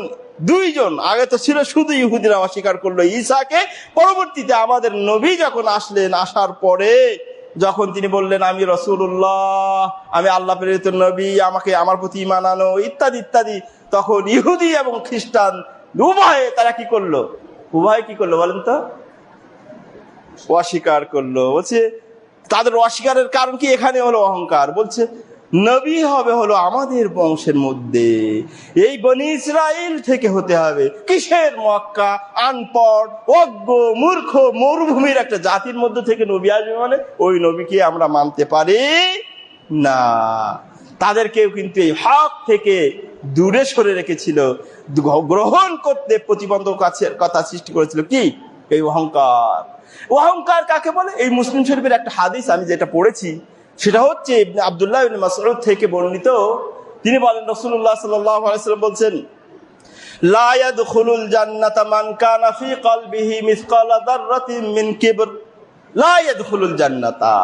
2 জন, আগে তো ছিল শুধু ইহুদিরা অস্বীকার করলো ঈসাকে, পরবর্তীতে আমাদের নবী যখন আসলেন, আসার পরে যখন তিনি বললেন আমি রাসূলুল্লাহ, আমি আল্লাহ প্রেরিত নবী, আমাকে আমার প্রতি ঈমান আনো, ইত্যাদি ইত্যাদি, তখন ইহুদি এবং খ্রিস্টান উভয়ে তারা কি করলো? উভয়ে কি করলো বলেন তো? অস্বীকার করলো। বলছে তাদের অস্বীকারের কারণ কি? এখানে হলো অহংকার। বলছে নবী হবে হলো আমাদের বংশের মধ্যে, এই বনি ইসরাইল থেকে হতে হবে। কিসের মক্কা? আনপড়, অজ্ঞ, মূর্খ, মরুভূমির একটা জাতির মধ্যে থেকে নবী আসবে, মানে ওই নবীকে আমরা মানতে পারি না। তাদেরকেও কিন্তু এই হক থেকে দূরে সরে রেখেছিল, গ্রহণ করতে প্রতিবন্ধকতা সৃষ্টি করেছিল। কি? এই অহংকার। অহংকার কাকে বলে? এই মুসলিম শরীফের একটা হাদিস আমি যেটা পড়েছি সেটা হচ্ছে ইবনে আব্দুল্লাহ ইবনে মাসউদ থেকে বর্ণিত। তিনি বলেন রাসূলুল্লাহ সাল্লাল্লাহু আলাইহি ওয়াসাল্লাম বলছেন, লা ইয়াদখুলুল জান্নাতা মান কানা ফি কলবিহি মিসকালা যাররাতিন মিন কিবর। লা ইয়াদখুলুল জান্নাতা,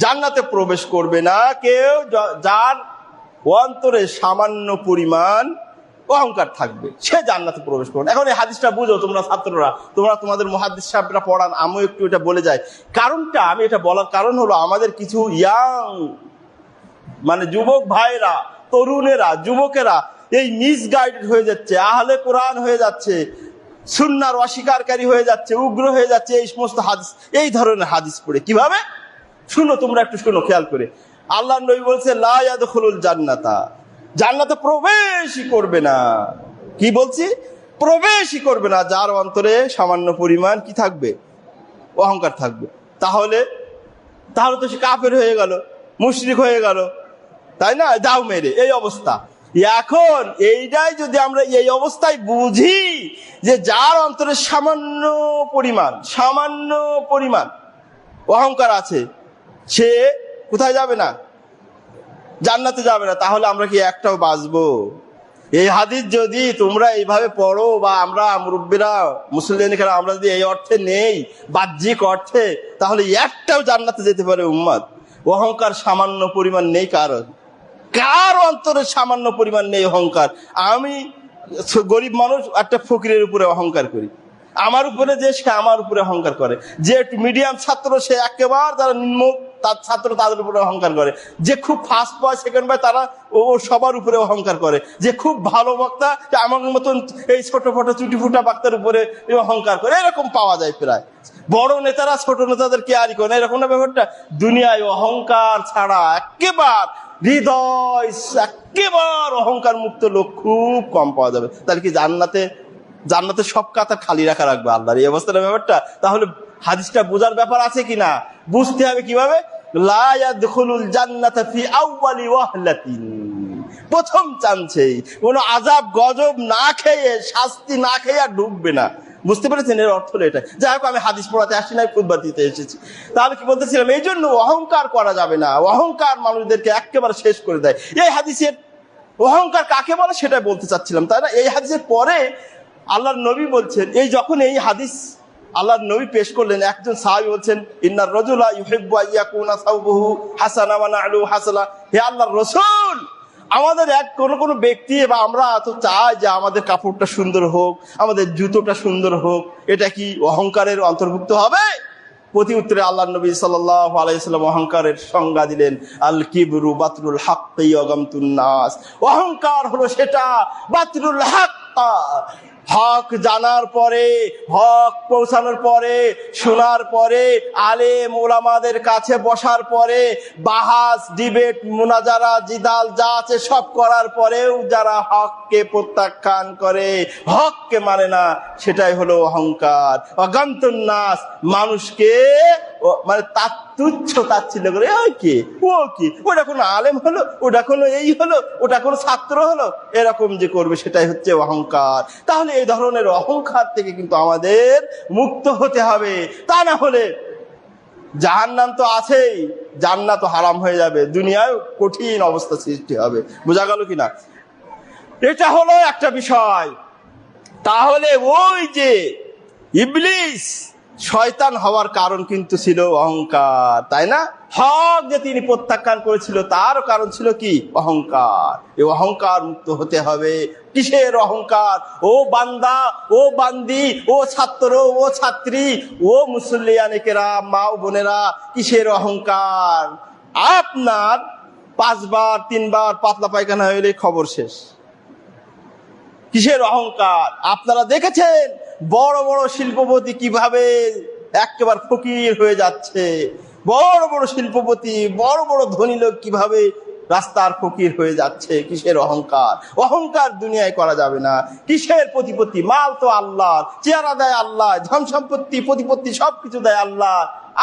জান্নাতে প্রবেশ করবে না কেউ যার অন্তরে সামান্য পরিমাণ অহংকার থাকবে, সে জান্নাতে প্রবেশ করবে। এখন এই হাদিসটা বুঝো তোমরা ছাত্ররা, তোমরা তোমাদের মুহাদ্দিস সাহেবরা পড়ান, আমিও একটু এটা বলে যাই। কারণটা, আমি এটা বলার কারণ হলো আমাদের কিছু ইয়াং মানে যুবক ভাইরা, তরুণেরা, যুবকেরা এই মিসগাইডেড হয়ে যাচ্ছে, আহলে কোরআন হয়ে যাচ্ছে, সুন্নাহর অস্বীকারী হয়ে যাচ্ছে, উগ্র হয়ে যাচ্ছে এই সমস্ত হাদিস, এই ধরনের হাদিস পড়ে। কিভাবে? শুনো, তোমরা একটু শুনো খেয়াল করে। আল্লাহর নবী বলছে লা ইয়াদখুলুল জান্নাতা, জান্নাতে প্রবেশই করবে না। কি বলছি? প্রবেশই করবে না যার অন্তরে সামান্য পরিমাণ কি থাকবে? অহংকার থাকবে। তাহলে তো সে কাফের হয়ে গেল, মুশরিক হয়ে গেল, তাই না? দাও মেরে এই অবস্থা। এখন এইটাই যদি আমরা এই অবস্থায় বুঝি যে যার অন্তরে সামান্য পরিমাণ অহংকার আছে, সে কোথায় যাবে না? জান্নাতে যাবে না। তাহলে আমরা কি একটাও বাঁচবো? এই হাদিস যদি তোমরা এইভাবে পড়ো, বা আমরা মুরব্বীরা, মুসলিমেরা আমরা যদি এই অর্থে নেই, বাহ্যিক অর্থে, তাহলে একটাও জান্নাতে যেতে পারে উম্মত। অহংকার সামান্য পরিমাণ নেই কার অন্তরে সামান্য পরিমাণ নেই অহংকার? আমি গরিব মানুষ একটা ফকিরের উপরে অহংকার করি, আমার উপরে যে সে আমার উপরে অহংকার করে, যে একটু মিডিয়াম ছাত্র সে একেবারে যারা নিম্ন তার ছাত্র তাদের উপরে অহংকার করে, যে খুব ফার্স্ট পায় সেকেন্ড পায় তারা ও সবার উপরে অহংকার করে, যে খুব ভালো বক্তা আমার মতন এই ছোট ফটো চুটি ফুটা বক্তার উপরে অহংকার করে। এরকম পাওয়া যায় প্রায়। বড় নেতারা ছোট নেতাদের কেয়ারি করে, এরকম না ব্যাপারটা? দুনিয়ায় অহংকার ছাড়া একেবারে হৃদয় একেবারে অহংকার মুক্ত লোক খুব কম পাওয়া যাবে। তাহলে কি জান্নাতে সব কাতা খালি রাখবে আল্লাহর এই অবস্থার ব্যাপারটা? তাহলে হাদিসটা বোঝার ব্যাপার আছে কিনা বুঝতে হবে। কিভাবে? লা ইয়াদখুলুল জান্নাতা ফি আউয়ালি ওয়াহলাতিন, প্রথম চান্সেই কোনো আযাব গজব না খেয়ে, শাস্তি না খেয়ে আর ঢুকবে না। বুঝতে পেরেছেন? এর অর্থ হলো এটা। যাই হোক, আমি হাদিস পড়াতে আসছি না, খুতবা দিতে এসেছি। তাহলে কি বলতেছিলাম? এই জন্য অহংকার করা যাবে না। অহংকার মানুষদেরকে একেবারে শেষ করে দেয়। এই হাদিসের অহংকার কাকে বলে সেটা বলতে চাচ্ছিলাম, তাই না? এই হাদিসের পরে আল্লাহর নবী বলছেন, এই যখন এই হাদিস আল্লাহর নবী পেশ করলেন, একজন সাহাবী বলছেন, ইন্নার রাজুলা ইউহিব্বু আইয়াকুনা সাওবুহু হাসানা ওয়া না'লু হাসানা। হে আল্লাহর রাসূল, আমাদের কোনো ব্যক্তি বা আমরা তো চাই যে আমাদের কাপড়টা সুন্দর হোক, আমাদের জুতোটা সুন্দর হোক। এটা কি অহংকারের অন্তর্ভুক্ত হবে? প্রতি উত্তরে আল্লাহর নবী সাল্লাল্লাহু আলাইহি ওয়াসাল্লাম অহংকারের সংজ্ঞা দিলেন, আল কিবরু বাতরুল হাক্কি ওয়া গামতুন নাস। অহংকার হলো সেটা, বাতরুল হক, হক জানার পরে, হক পৌঁছানোর পরে, শোনার পরে, আলেম ওলামাদের কাছে বসার পরে, বাহাস, ডিবেট, মুনাজারা, জিদাল যা আছে সব করার পরেও যারা হককে প্রত্যাখ্যান করে, হককে মানে না, সেটাই হলো অহংকার। অগান্তন নাস, মানুষকে মানে তার তুচ্ছ তাচ্ছিল্য করে, ওই কি, ও কি, ওটা কোনো আলেম হলো, ওটা কোনো এই হলো, ওটা কোনো ছাত্র হলো, এরকম যে করবে সেটাই হচ্ছে অহংকার। তাহলে এই ধরনের অহংকার থেকে কিন্তু আমাদের মুক্ত হতে হবে। তা না হলে জাহান্নাম তো আছেই, জান্নাত তো হারাম হয়ে যাবে, দুনিয়ায় কঠিন অবস্থা সৃষ্টি হবে। বোঝা গেল কিনা? এটা হলো একটা বিষয়। তাহলে ওই যে ইবলিস শয়তান হওয়ার কারণ কিন্তু ছিল অহংকার, তাই না? হক যে তিনি প্রত্যাখ্যান করেছিল তারও কারণ ছিল কি? অহংকার। এই অহংকার মুক্ত হতে হবে। কিসের অহংকার? ও বান্দা, ও বান্দি, ও ছাত্র, ও ছাত্রী, ও মুসল্লিয়ানে কেরাম, মা ও বোনেরা, কিসের অহংকার? আপনার 5 বার 3 বার পাতলা পায়খানা হইলে খবর শেষ। কিসের অহংকার? আপনারা দেখেছেন বড় বড় শিল্পপতি কিভাবে একেবারে ফকির হয়ে যাচ্ছে। বড় বড় শিল্পপতি, বড় বড় ধনী লোক কিভাবে রাস্তার ফকির হয়ে যাচ্ছে। কিসের অহংকার? অহংকার দুনিয়ায় করা যাবে না। কিসের প্রতিপত্তি? মাল তো আল্লাহ, চেহারা দেয় আল্লাহ, ধন সম্পত্তি প্রতিপত্তি সবকিছু দেয় আল্লাহ,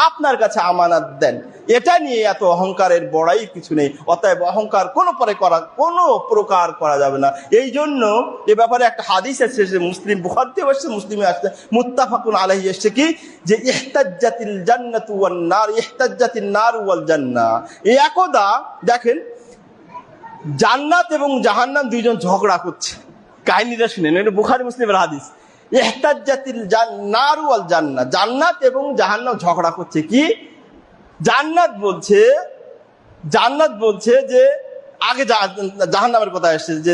আপনার কাছে আমানত দেন। এটা নিয়ে এত অহংকারের বড়াই কিছু নেই। অতএব অহংকার কোনো প্রকার করা যাবে না। এই জন্য এ ব্যাপারে একটা হাদিস এসেছে, মুসলিম বুখারীতে এসেছে, মুসলিমে আসছে, মুত্তাফাকুন আলাইহি এসেছে কি, যে ইহতাজ্জাতিল জান্নাতু ওয়ান নার, ইহতাজ্জাতিন নার ওয়াল জান্নাহ। এই একদা দেখেন জান্নাত এবং জাহান্নাম দুইজন ঝগড়া করছে। কাহিনীটা শুনেন, এটা বুখারী মুসলিমের হাদিস। ইহতাজ্জাতিল নার ওয়াল জান্নাহ, জান্নাত এবং জাহান্নাম ঝগড়া করছে। কি? জান্নাত বলছে যে আগে জাহান্নামের কথা আসছে, যে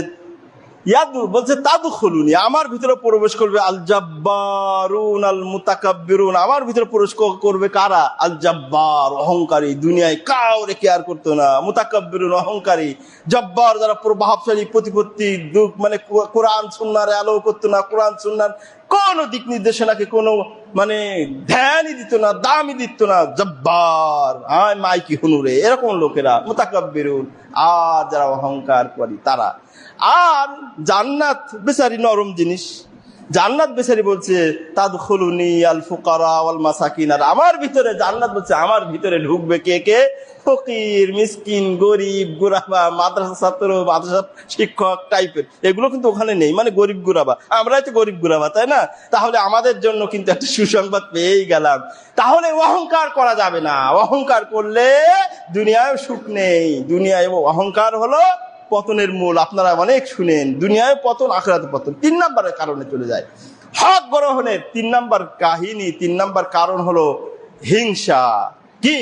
ইয়াদু বলছে তাদখুলুনি, আমার ভিতরে প্রবেশ করবে আল জাব্বারুন আল মুতাকাব্বিরুন, আমার ভিতরে প্রবেশ করবে কারা? আল জাব্বার, অহংকারী, দুনিয়ায় কাউরে কেয়ার করতো না। মুতাকাব্বিরুন, অহংকারী। জব্বার, যারা প্রভাবশালী, প্রতিপত্তি, দুঃখ, মানে কোরআন সুন্নাহর আলো করতো না, কোরআন সুন্নাহর কোন দিক নির্দেশনাকে কোনো মানে ধ্যানই দিত না, দামই দিত না। জব্বার, মাইকি হুনুরে, এরকম লোকেরা মুতাকাব্বিরুন। আর যারা অহংকার করি তারা। আর জান্নাত বেচারি নরম জিনিস। জান্নাত বেচারি বলছে তাদখুলুনি আল ফুকারা ওয়াল মাসাকিন, আর আমার ভিতরে জান্নাত বলছে আমার ভিতরে ঢুকবে কে? ফকির, মিসকিন, গরিব, গুরাবা, মাদ্রাসা ছাত্র, মাদ্রাসা শিক্ষক টাইপের। এগুলো কিন্তু ওখানে নেই, মানে গরিব গুরাবা। আমরাই তো গরিব গুরাবা, তাই না? তাহলে আমাদের জন্য কিন্তু একটা সুসংবাদ পেয়েই গেলাম। তাহলে অহংকার করা যাবে না। অহংকার করলে দুনিয়ায় সুখ নেই। দুনিয়ায় অহংকার হলো পতনের মূল। আপনারা অনেক শুনেন, দুনিয়ায় পতন, আখিরাতে পতন। 3 নম্বরের কারণে চলে যায়। হক গ্রহণের 3 নম্বর কাহিনী, 3 নম্বর কারণ হলো হিংসা। কি?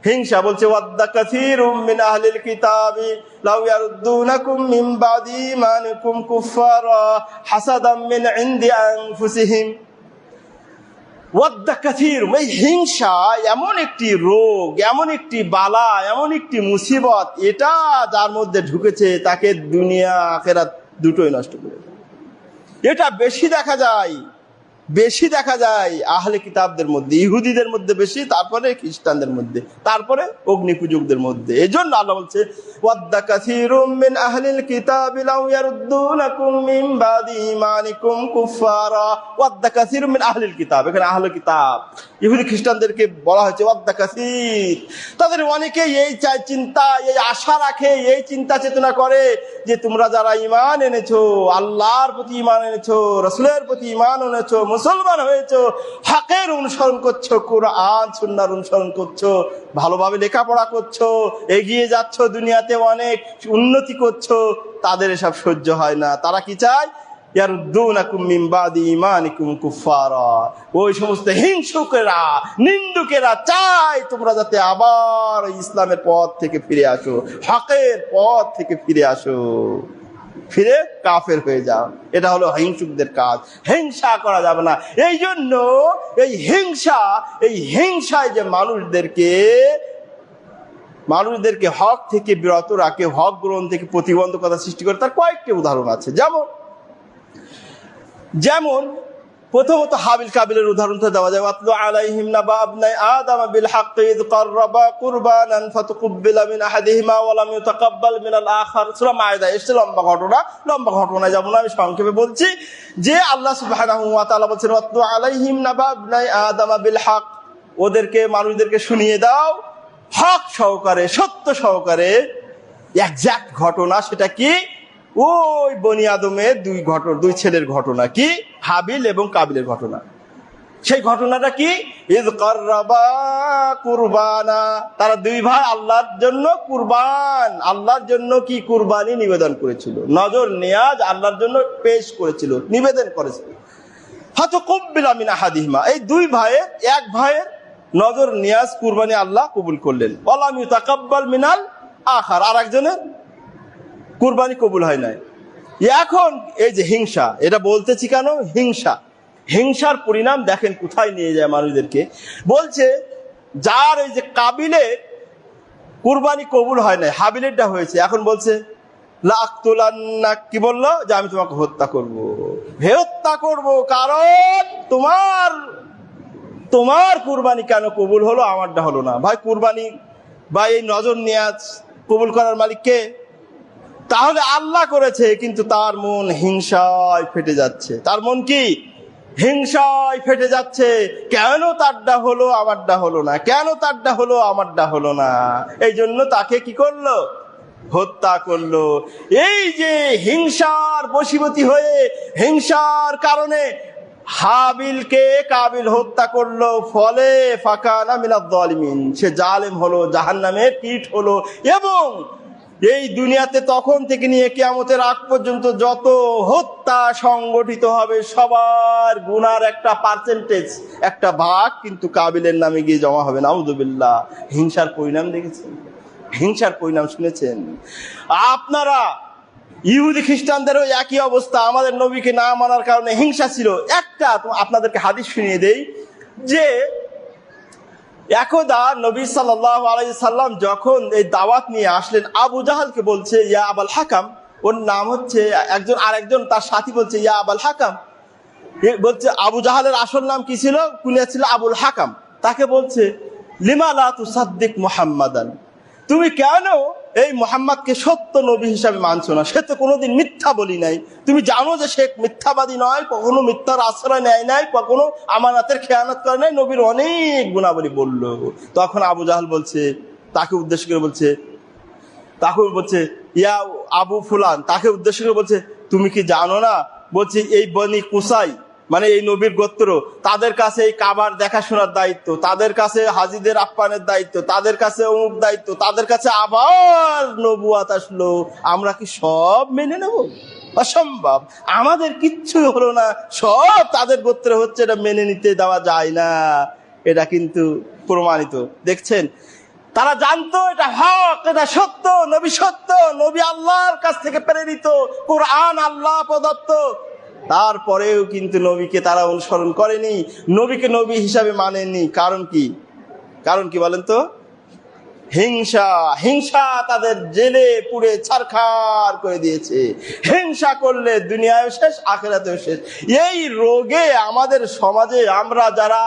হিংসা। বলছে ওয়াদ্দা কাসীরুম মিন আহলিল কিতাবি লাউ ইয়ারুদ্দুনাকুম মিন বাদি ঈমানিকুম কুফারা হাসাদাম মিন ইনদি আনফুসিহিম। ওয়াদ্দা কাসীর, এই হিংসা এমন একটি রোগ, এমন একটি বালা, এমন একটি মুসিবত, এটা যার মধ্যে ঢুকেছে তাকে দুনিয়া আখিরাত দুটোই নষ্ট করে দেয়। এটা বেশি দেখা যায় আহলে কিতাবদের মধ্যে, ইহুদিদের মধ্যে বেশি, তারপরে খ্রিস্টানদের মধ্যে, তারপরে অগ্নি পূজকদের মধ্যে। এজন্য আল্লাহ বলছে ওয়াদ্দা কাসীরুম মিন আহলিল কিতাবি লাউ ইয়ারুদ্দুনাকুম মিন বাদি ঈমানিকুম কুফারা। ওয়াদ্দা কাসীরুম মিন আহলিল কিতাব, এখানে আহলে কিতাব ইহুদি খ্রিস্টানদেরকে বলা হয়েছে ওয়াদ্দা কাসীর। তাদের অনেকেই এই চিন্তা, এই আশা রাখে, এই চিন্তা চেতনা করে যে তোমরা যারা ঈমান এনেছো, আল্লাহর প্রতি ঈমান এনেছো, রাসূলের প্রতি ঈমান এনেছো, মুসলমান হয়েছো, হকের অনুসরণ করছো, কোরআন সুন্নাহর অনুসরণ করছো, ভালোভাবে লেখাপড়া করছো, এগিয়ে যাচ্ছ, দুনিয়াতে অনেক উন্নতি করছো, তাদের এসব সহ্য হয় না। তারা কি চায়? ইয়ারুদ্দুনাকুম মিন বাদি ঈমানিকুম কুফারা। ওই সমস্ত হিংসুকেরা, নিন্দুকেরা চায় তোমরা যাতে আবার ইসলামের পথ থেকে ফিরে আসো, হকের পথ থেকে ফিরে আসো, ফিরে কাফের হয়ে যাও। এটা হলো হিংসুকদের কাজ। হিংসা করা যাবে না। এই জন্য এই হিংসায় যে মানুষদেরকে হক থেকে বিরত রাখে, হক গ্রহণ থেকে প্রতিবন্ধকতা সৃষ্টি করে, তার কয়েকটি উদাহরণ আছে। যেমন প্রথমত হাবিল কাবিলের উদাহরণটা দেওয়া যায়। ওয়াতলু আলাইহিম নাবা আবনাই আদম বিল হাক্কি ইয কাররাবা কুরবানান ফাতুকুব্বিলা মিন আহাদিহিমা ওয়া লাম ইউতাকাব্বাল মিনাল আখার। সূরা মায়েদা এসে লম্বা ঘটনায় যাব না, আমি সংক্ষেপে বলছি যে আল্লাহ সুবহানাহু ওয়া তাআলা বলেন ওয়াতলু আলাইহিম নাবা আবনাই আদম বিল হক, ওদেরকে, মানুষদেরকে শুনিয়ে দাও হক সহকারে, সত্য সহকারে এক্সাক্ট ঘটনা। সেটা কি? ওই বনি আদমের দুই ছেলের ঘটনা। কি? হাবিল এবং কাবিলের ঘটনা। সেই ঘটনাটা কি? ইয কাররাবা কুরবানা, তারা দুই ভাই আল্লাহর জন্য আল্লাহর জন্য কি কুরবানি নিবেদন করেছিল, নজর নিয়াজ আল্লাহর জন্য পেশ করেছিল, নিবেদন করেছিল। ফাতুকুব্বিলা মিন আহাদিহিমা, এই দুই ভাইয়ের, এক ভাইয়ের নজর নিয়াজ কুরবানি আল্লাহ কবুল করলেন। ওয়া লাম ইউতাকাব্বাল মিনাল আখার, আর একজনের কুরবানি কবুল হয় নাই। এখন এই যে হিংসা, এটা বলতেছি কেন? হিংসার পরিণাম দেখেন কোথায় নিয়ে যায় মানুষদেরকে। বলছে যার এই যে কাবিলের কুরবানি কবুল হয় নাই, হাবিলেরটা হয়েছে, এখন বলছে লাআকতুলান্নাক, কি বললো? যে আমি তোমাকে হত্যা করব, কারণ তোমার তোমার কুরবানি কেন কবুল হলো, আমারটা হলো না? ভাই কুরবানি বা এই নজর নিয়াজ কবুল করার মালিক কে? তাহলে আল্লাহ করেছে, কিন্তু তার মন হিংসায় ফেটে যাচ্ছে। তার মন কি? হিংসায় ফেটে যাচ্ছে। কেন তারটা হলো আমারটা হলো না, কেন তারটা হলো আমারটা হলো না? এই জন্য তাকে কি করলো? হত্যা করলো। এই যে হিংসার বশীভূতি হয়ে, হিংসার কারণে হাবিলকে কাবিল হত্যা করলো, ফলে ফাকানা মিনাজ জালিমিন, সে জালেম হলো, জাহান্নামের কীট হলো। এবং এই দুনিয়াতে তখন থেকে নিয়ে কিয়ামতের আগ পর্যন্ত যত হত্যা সংগঠিত হবে, সবার গুনার একটা পার্সেন্টেজ, একটা ভাগ কিন্তু কাবিলের নামে গিয়ে জমা হবে। নাউযুবিল্লাহ। হিংসার পরিণাম দেখেছেন? হিংসার পরিণাম শুনেছেন? আপনারা ইহুদি খ্রিস্টানদেরও একই অবস্থা। আমাদের নবীকে না মানার কারণে হিংসা ছিল। একটা আপনাদেরকে হাদিস শুনিয়ে দেই যে একদা নবী সাল্লাল্লাহু আলাইহি সাল্লাম যখন এই দাওয়াত নিয়ে আসলেন, আবু জাহালকে বলছে ইয়া আবাল হাকাম, ওর নাম হচ্ছে, একজন আরেকজন তার সাথী বলছে ইয়া আবাল হাকাম। বলছে আবু জাহালের আসল নাম কি ছিল? কুনিয়া ছিল আবুল হাকাম। তাকে বলছে লিমা লা তুসাদ্দিক মুহাম্মাদান, তুমি কেন এই মুহাম্মদকে সত্য নবী হিসাবে মানছো না? সে তো কোনোদিন মিথ্যা বলি নাই। তুমি জানো যে সে মিথ্যাবাদী নয়, কখনো মিথ্যার আশ্রয় নেয় নাই, কখনো আমানাতের খেয়ানত করে নাই। নবীর অনেক গুণাবলী বললো। তখন আবু জাহাল বলছে, তাকে উদ্দেশ্য করে বলছে, ইয়া আবু ফুলান, তাকে উদ্দেশ্য করে বলছে তুমি কি জানো না, বলছে এই বনি কুসাই, মানে এই নবীর গোত্র, তাদের কাছে এই কাবার দেখাশোনার দায়িত্ব, তাদের কাছে হাজিদের আপ্যায়নের দায়িত্ব, তাদের কাছে অমুক দায়িত্ব, তাদের কাছে আবার নবুয়াত আসলো। আমরা কি সব মেনে নেব? অসম্ভব। আমাদের কিচ্ছু হলো না, সব তাদের গোত্রে হচ্ছে, এটা মেনে নিতে দেওয়া যায় না। এটা কিন্তু প্রমাণিত। দেখছেন, তারা জানতো এটা হক, এটা সত্য, নবী সত্য, নবী আল্লাহর কাছ থেকে প্রেরিত, কোরআন আল্লাহ প্রদত্ত। তারপরেও কিন্তু নবীকে তারা অনুসরণ করেনি, নবীকে নবী হিসাবে মানেনি। কারণ কি? কারণ কি বলেন তো? হিংসা। হিংসা তাদের জেলে পুড়ে ছারখার করে দিয়েছে। হিংসা করলে দুনিয়ায় শেষ, আখিরাতেও শেষ। এই রোগে আমাদের সমাজে আমরা যারা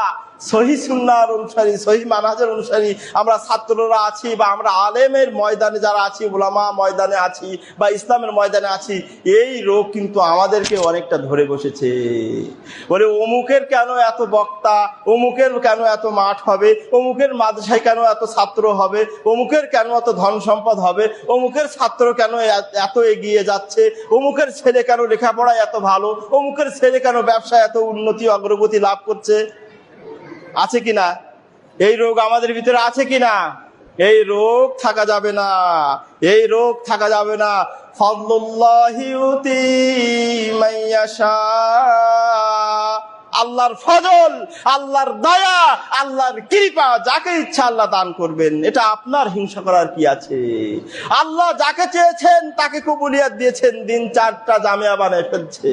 সহি সুন্নাহর অনুসারী, সহি মানহাজের অনুসারী, আমরা ছাত্ররা আছি, বা আমরা আলেমের ময়দানে যারা আছি, উলামা ময়দানে আছি, বা ইসলামের ময়দানে আছি, এই রোগ কিন্তু আমাদেরকে অনেকটা ধরে বসেছে। বলে অমুকের কেন এত বক্তা, অমুকের কেন এত মাঠ হবে, অমুকের মাদ্রাসায় কেন এত ছাত্র হবে, অমুকের কেন এত ধন সম্পদ হবে, অমুকের ছাত্র কেন এত এগিয়ে যাচ্ছে, অমুকের ছেলে কেন লেখাপড়ায় এত ভালো, অমুকের ছেলে কেন ব্যবসায় এত উন্নতি অগ্রগতি লাভ করছে। আছে কিনা? এই রোগ আমাদের ভিতরে আছে কিনা? এই রোগ থাকা যাবে না, এই রোগ থাকা যাবে না। ফাদলুল্লাহি ইউতি মাইয়াশা, আল্লাহর ফজল, আল্লাহর দয়া, আল্লাহর কৃপা, যাকে ইচ্ছা আল্লাহ দান করবেন। এটা আপনার হিংসা করার কি আছে? আল্লাহ যাকে চেয়েছেন তাকে কবুলিয়াত দিয়েছেন, দিন 4টা জামিয়া বানায় ফেলছে,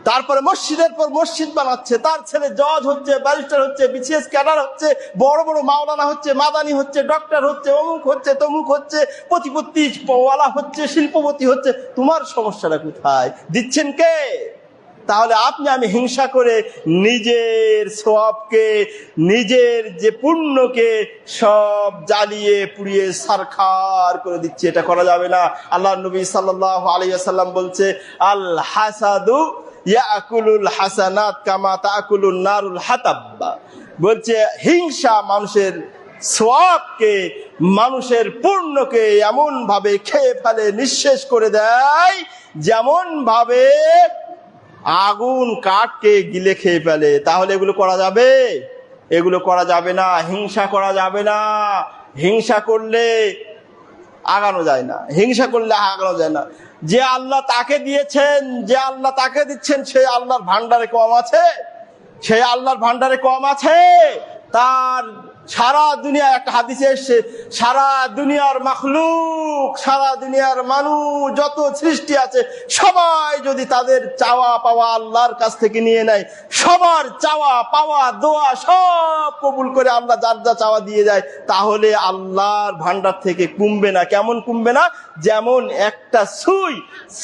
তারপরে মসজিদের পর মসজিদ বানাচ্ছে, তার ছেলে জজ হচ্ছে, ব্যারিস্টার হচ্ছে, বিসিএস ক্যাডার হচ্ছে, বড় বড় মাওলানা হচ্ছে, মাদানি হচ্ছে, ডক্টর হচ্ছে, অমুক হচ্ছে, তমুক হচ্ছে, প্রতিপত্তি ওয়ালা হচ্ছে, শিল্পপতি হচ্ছে। তোমার সমস্যাটা কোথায়? দিচ্ছেন কে? তাহলে আপনি আমি হিংসা করে নিজের সওয়াবকে, নিজের যে পুণ্যকে সব জ্বালিয়ে পুড়িয়ে সারখার করে দিচ্ছে। এটা করা যাবে না। আল্লাহ নবী সাল্লাল্লাহু আলাইহি ওয়াসাল্লাম বলছে, আল হাসাদু ইয়াকুলুল হাসানাত কামা তাকুলুন নারুল হাতাব। বলছে হিংসা মানুষের সওয়াবকে, মানুষের পুণ্যকে এমন ভাবে খেয়ে ফেলে, নিঃশেষ করে দেয়, যেমন ভাবে আগুন কাঠকে গিলে খেয়ে ফেলে। তাহলে এগুলো করা যাবে? এগুলো করা যাবে না। হিংসা করা যাবে না। হিংসা করলে আগানো যায় না, হিংসা করলে আগানো যায় না। যে আল্লাহ তাকে দিয়েছেন, যে আল্লাহ তাকে দিচ্ছেন, সেই আল্লাহর ভান্ডারে কম আছে? সেই আল্লাহর ভান্ডারে কম আছে? তার সারা দুনিয়া, একটা হাদিসে এসছে, সারা দুনিয়ার মাখলুক, সারা দুনিয়ার মানুষ যত সৃষ্টি আছে সবাই যদি তাদের চাওয়া পাওয়া আল্লাহর কাছ থেকে নিয়ে নেয়, সবার চাওয়া পাওয়া দোয়া সব কবুল করে আল্লাহ যার যা চাওয়া দিয়ে যায়, তাহলে আল্লাহর ভান্ডার থেকে কমবে না। কেমন কমবে না? যেমন একটা সুই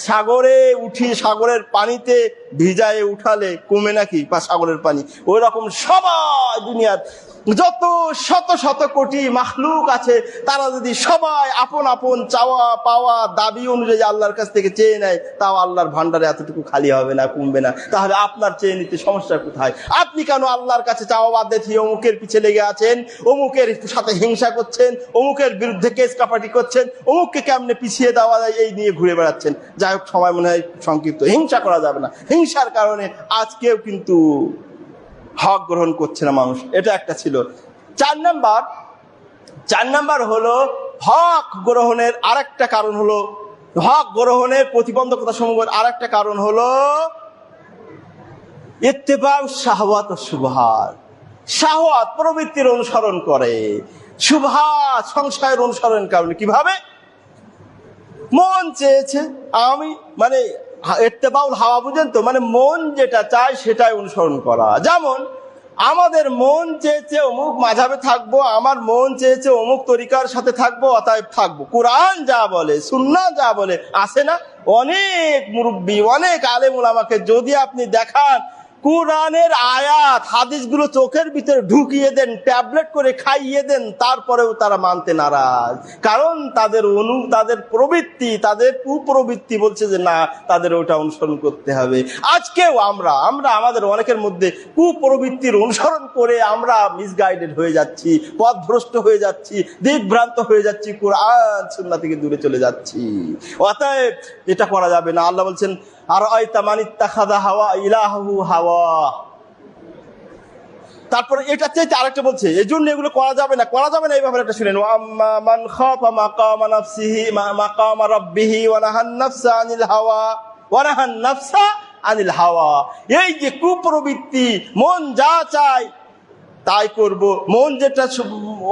সাগরে উঠিয়ে সাগরের পানিতে ভিজায়ে উঠালে কমে নাকি বা সাগরের পানি, ওই রকম সবাই দুনিয়ার যত শত শত কোটি মাখলুক আছে তারা যদি সবাই আপন আপন চাওয়া পাওয়া দাবি অনুযায়ী আল্লাহর কাছ থেকে চেয়ে নেয়, তাও আল্লাহর ভান্ডারে এতটুকু খালি হবে না, কমবে না। তাহলে আপনার চেয়ে নিতে সমস্যা কোথায়? আপনি কেন আল্লাহর কাছে চাওয়া বাদ দিয়ে অমুকের পিছে লেগে আছেন, অমুকের সাথে হিংসা করছেন, অমুকের বিরুদ্ধে কেস কাপাটি করছেন, অমুককে কেমনে পিছিয়ে দেওয়া যায় এই নিয়ে ঘুরে বেড়াচ্ছেন? যাই হোক, সময় মনে হয় সংক্ষিপ্ত। হিংসা করা যাবে না। হিংসার কারণে আজকেও কিন্তু হক গ্রহণ করছে না মানুষ। এটা একটা ছিল। চার নাম্বার হলো হক গ্রহণের আরেকটা কারণ হলো, হক গ্রহণের প্রতিবন্ধকতা সমূহের আরেকটা কারণ হলো ইত্তেবাউ শাহওয়াত ও শুবহাত। শাহওয়াত প্রবৃত্তির অনুসরণ করে, শুবহাত সংশয়ের অনুসরণের কারণে। কিভাবে? মন চেয়েছে আমি, মানে ইত্তেবাউল হাওয়া বুঝেন তো, মানে মন যেটা চায় সেটাই অনুসরণ করা। যেমন আমাদের মন চেয়েছে অমুক মাযহাবে থাকবো, আমার মন চেয়েছে অমুক তরিকার সাথে থাকবো, অতএব থাকবো। কোরআন যা বলে, সুন্নাহ যা বলে, আছে না? অনেক মুরব্বী, অনেক আলেম ওলামাকে যদি আপনি দেখান কোরআনের আয়াত হাদিসগুলো চোখের ভিতরে ঢুকিয়ে দেন, ট্যাবলেট করে খাইয়ে দেন, তারপরেও তারা মানতে নারাজ। কারণ তাদের প্রবৃত্তি, তাদের কুপ্রবৃত্তি বলছে যে না, তাদের ওটা অনুসরণ করতে হবে। আজকেও আমরা আমাদের অনেকের মধ্যে কুপ্রবৃত্তির অনুসরণ করে আমরা মিসগাইডেড হয়ে যাচ্ছি, পথভ্রষ্ট হয়ে যাচ্ছি, দিকভ্রান্ত হয়ে যাচ্ছি, কোরআন সুন্নাহ থেকে দূরে চলে যাচ্ছি। অতএব এটা করা যাবে না। আল্লাহ বলছেন, আর আইতামানিত্তাখাযা হাওয়া ইলাহু হাওয়া। তারপরে এটা চাইতে আরেকটা বলছে, এই জন্য এগুলো করা যাবে না, করা যাবে না। এই ব্যাপারে একটা শুনেন, আম্মা মান খাফা মাকামা নাফসিহি মাকামা রাব্বিহি ওয়া নাহান নাফসা আনিল হাওয়া ওয়া নাহান নাফসা আনিল হাওয়া। এই যে কুপ্রবৃত্তি, মন যা চায় তাই করব, মন যেটা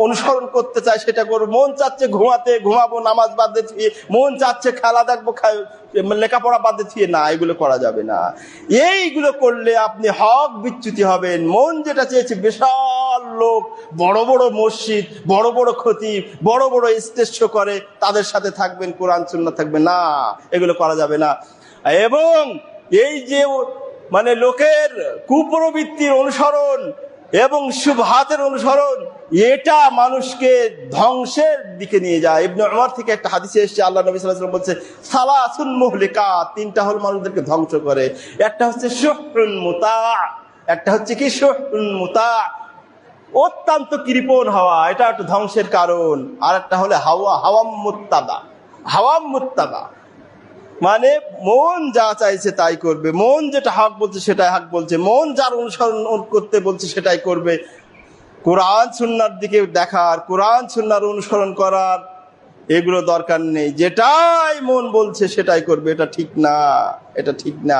অনুসরণ করতে চায় সেটা করবো। মন চাচ্ছে ঘুমাতে, ঘুমাবো, নামাজ বাদ দিয়ে। মন চাচ্ছে খেলা দেখবো, লেখাপড়া বাদ দিয়ে। না, এগুলো করা যাবে না। এইগুলো করলে আপনি হক বিচ্যুতি হবেন। মন যেটা চেয়েছে, বিশাল লোক, বড় বড় মসজিদ, বড় বড় খতিব, বড় বড় স্টেজ শো করে, তাদের সাথে থাকবেন, কোরআন সুন্নাহ থাকবে না, এগুলো করা যাবে না। এবং এই যে মানে লোকের কুপ্রবৃত্তির অনুসরণ এবং শুবহাতের অনুসরণ, এটা মানুষকে ধ্বংসের দিকে নিয়ে যায়। ইবনে উমর থেকে একটা হাদিসে এসেছে, আল্লাহ নবী সাল্লাল্লাহু আলাইহি ওয়াসাল্লাম বলছে, সালাসুন মুহলিকাত, তিনটা হল মানুষদেরকে ধ্বংস করে। একটা হচ্ছে শুহরুন মুতা, একটা হচ্ছে কি শুহরুন মুতা, অত্যন্ত কৃপণ হওয়া, এটা একটা ধ্বংসের কারণ। আর একটা হলে হাওয়াম মুত্তাবা, মানে মন যা চাইছে তাই করবে, মন যেটা হক বলছে সেটাই হক বলছে, মন যার অনুসরণ করতে বলছে সেটাই করবে। কোরআন সুন্নাহর দিকে দেখার, কোরআন সুন্নাহর অনুসরণ করার এগুলো দরকার নেই। যেটাই মন বলছে সেটাই করবে, এটা ঠিক না, এটা ঠিক না।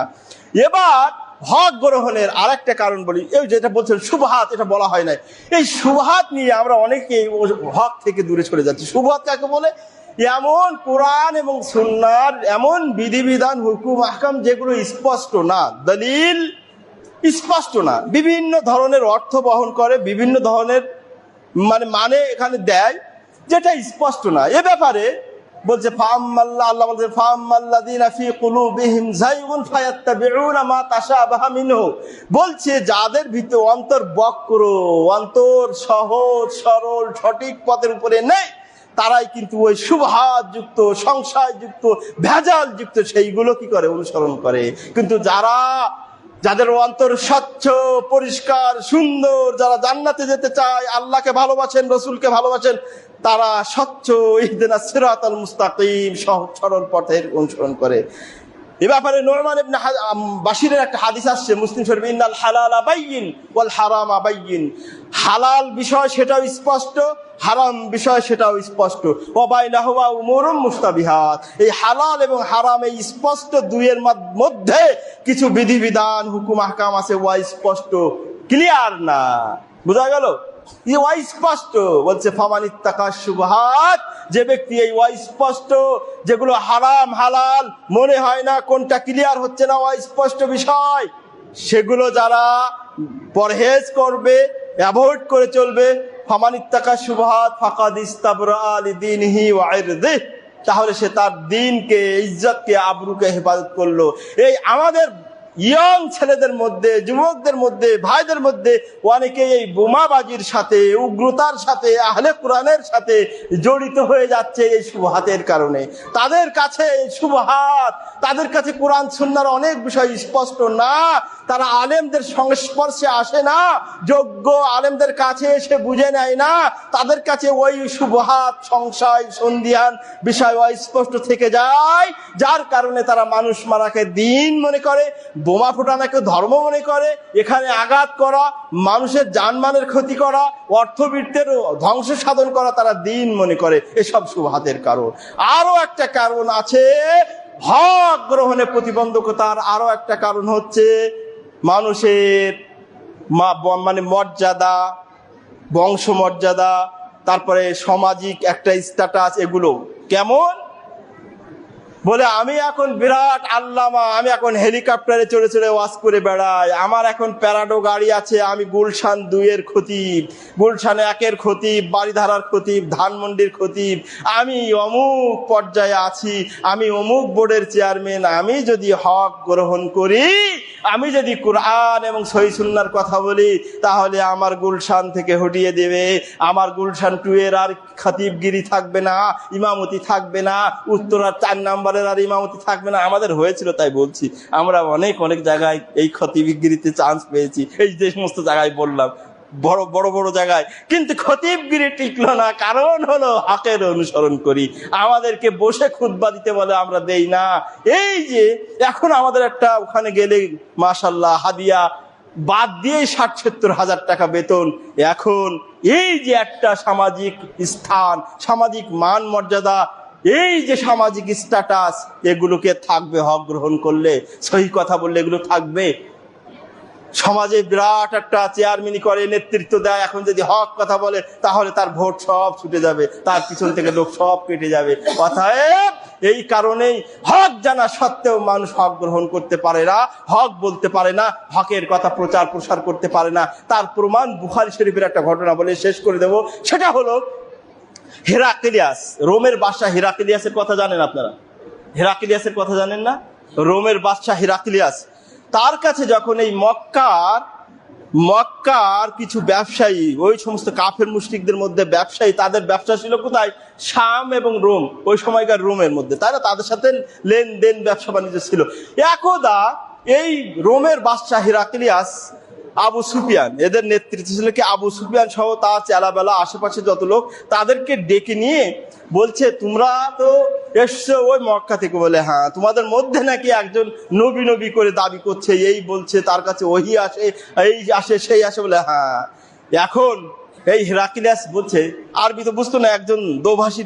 এবার হক গ্রহণের আরেকটা কারণ বলি, এই যেটা বলছেন শুবহাত, এটা বলা হয় নাই। এই শুবহাত নিয়ে আমরা অনেকেই হক থেকে দূরে চলে যাচ্ছি। শুবহাত কাকে বলে? এমন কোরআন এবং সুন্নাহর এমন বিধিবিধান, হুকুম আহকাম যেগুলো স্পষ্ট না, দলিল স্পষ্ট না, বিভিন্ন ধরনের অর্থ বহন করে, বিভিন্ন ধরনের মানে এখানে দেয়, যেটা স্পষ্ট না। এ ব্যাপারে বলছে আল্লাহ বলছে, ফাআম্মাল্লাযীনা ফী কুলুবিহিম যায়গুন ফায়াত্তাবিউনা মা তাশাবাহা মিনহু। বলছে যাদের ভিতর অন্তর বক্র, অন্তর সহজ সরল সঠিক পথের উপরে নেই, তারাই কিন্তু ওই শুবহাত যুক্ত, সংশয় যুক্ত, ভেজাল যুক্ত সেইগুলো কি করে? অনুসরণ করে। কিন্তু যাদের অন্তর স্বচ্ছ, পরিষ্কার, সুন্দর, যারা জান্নাতে যেতে চায়, আল্লাহকে ভালোবাসেন, রসুলকে ভালোবাসেন, তারা স্বচ্ছ ইহদিনাস সিরাতাল মুস্তাকিম, সহজ সরল পথের অনুসরণ করে। এ ব্যাপারে নু'মান ইবনে বাশিরের একটা হাদিস আসছে মুসলিম শরীফে, ইন্নাল হালালা বাইয়িন ওয়াল হারামা বাইয়িন। হালাল বিষয় সেটাও স্পষ্ট, হারাম বিষয় সেটাও স্পস্ট। ওয়া বাইনাহুমা উমুরুম মুশতাবিহাত। এই হালাল এবং হারাম, এই স্পষ্ট দুইয়ের মধ্যে কিছু বিধিবিধান, হুকুম আহকাম আছে, ওয়া স্পষ্ট, ক্লিয়ার না। বোঝা গেল? অস্পষ্ট, বলছে ফামানিত্তাকা শুবহাত, যে ব্যক্তি এই অস্পষ্ট যেগুলো হারাম হালাল মনে হয় না, কোনটা ক্লিয়ার হচ্ছে না, অস্পষ্ট বিষয়, সেগুলো যারা পরহেজ করবে, অ্যাভয়েড করে চলবে, ফামানিত্তাকা শুবহাত ফাকাদ ইস্তাবরা লিদীনিহি ওয়া ইরদিহি, তাহলে সে তার দিনকে, ইজ্জতকে, আবরুকে হেফাজত করলো। এই আমাদের ইয়ং ছেলেদের মধ্যে, যুবকদের মধ্যে, ভাইদের মধ্যে অনেকে এই বোমাবাজির সাথে, উগ্রতার সাথে, আহলে কোরআনের সাথে জড়িত হয়ে যাচ্ছে এই শুবহাতের কারণে। তাদের কাছে শুবহাত, তাদের কাছে কোরআন সুন্নাহর অনেক বিষয় স্পষ্ট না, তারা আলেমদের সংস্পর্শে আসে না, যোগ্য আলেমদের কাছে এসে বুঝে নেয় না, তাদের কাছে ওই শুবহাত, সংশয়, সন্দিহান বিষয় অস্পষ্ট থেকে যায়, যার কারণে তারা মানুষ মারাকে দিন মনে করে, বোমা ফোটানোকে ধর্ম মনে করে, এখানে আঘাত করা, মানুষের জানমালের ক্ষতি করা, অর্থবৃত্তের ধ্বংস সাধন করা তারা দিন মনে করে। এসব শুবহাতের কারণ। আরো একটা কারণ আছে হক গ্রহণে প্রতিবন্ধকতার, আরো একটা কারণ হচ্ছে মানুষের মানে মর্যাদা, বংশ মর্যাদা, তারপরে সামাজিক একটা স্ট্যাটাস। এগুলো কেমন? বলে আমি এখন বিরাট আল্লামা, আমি এখন হেলিকপ্টারে চড়ে চড়ে ওয়াজ করে বেড়াই, আমার এখন প্যারাডো গাড়ি আছে, আমি গুলশান 2-এর খতিব, গুলশান 1-এর খতিব, বাড়িধারার খতিব, ধানমন্ডির খতিব, আমি অমুক পর্যায়ে আছি, আমি অমুক বোর্ডের চেয়ারম্যান। আমি যদি হক গ্রহণ করি, আমি যদি কোরআন এবং সহিহ সুন্নাহর কথা বলি, তাহলে আমার গুলশান থেকে হটিয়ে দেবে, আমার গুলশান 2-এর আর খতিবগিরি থাকবে না, ইমামতি থাকবে না, উত্তরার 4 নম্বরের আর ইমামতি থাকবে না। আমাদের হয়েছিল, তাই বলছি, আমরা অনেক অনেক জায়গায় এই খতিবগিরিতে চান্স পেয়েছি, এই যে সমস্ত জায়গায় বললাম, বড় বড় বড় জায়গায়, কিন্তু খতিবগিরি টিকলো না। কারণ হলো হকের অনুসরণ করি, আমাদেরকে বসে খুতবা দিতে বলে, আমরা দেই না। এই যে এখন আমাদের একটা ওখানে গেলে মাশাআল্লাহ হাদিয়া বাদ দিয়ে 60-70 হাজার টাকা বেতন। এখন এই যে একটা সামাজিক স্থান, সামাজিক মান মর্যাদা, এই যে সামাজিক স্ট্যাটাস, এগুলোকে থাকবে হক গ্রহণ করলে, সহি কথা বললে এগুলো থাকবে। সমাজে বিরাট একটা চেয়ারম্যানি করে, নেতৃত্ব দেয়, এখন যদি হক কথা বলে তাহলে তার ভোট সব ছুটে যাবে, তার পিছন থেকে লোক সব কেটে যাবে। অতএব এই কারণেই হক জানা সত্ত্বেও মানুষ হক গ্রহণ করতে পারে না, হক বলতে পারে না, হকের কথা প্রচার প্রসার করতে পারে না। তার প্রমাণ বুখারী শরীফের একটা ঘটনা বলে শেষ করে দেব। সেটা হলো হেরাক্লিয়াস, রোমের বাদশা হেরাক্লিয়াসের কথা জানেন আপনারা? হেরাক্লিয়াসের কথা জানেন না? রোমের বাদশা হেরাক্লিয়াস, তার কাছে যখন এই মক্কার কিছু ব্যবসায়ী, ওই সমস্ত কাফের মুশরিকদের মধ্যে ব্যবসায়ী, তাদের ব্যবসা ছিল কোথায়? শাম এবং রোম, ওই সময়কার রোমের মধ্যে, তাই না? তাদের সাথে লেনদেন, ব্যবসা বাণিজ্য ছিল। একদা এই রোমের বাদশা হেরাক্লিয়াস আবু সুফিয়ান, এদের নেতৃত্ব ছিল কি আবু সুফিয়ান সহ তার চেলাবেলা আশেপাশে যত লোক, তাদেরকে ডেকে নিয়ে বলছে, তোমরা তো এসছো ওই মক্কা থেকে, বলে হ্যাঁ, তোমাদের মধ্যে নাকি একজন নবী নবী করে দাবি করছে, এই বলছে তার কাছে ওহী আসে, এই আসে সেই আসে, বলে হ্যাঁ। এখন এই হেরাক্লিয়াস বলছে, আরবি তো বুঝতো না, একজন দোভাষী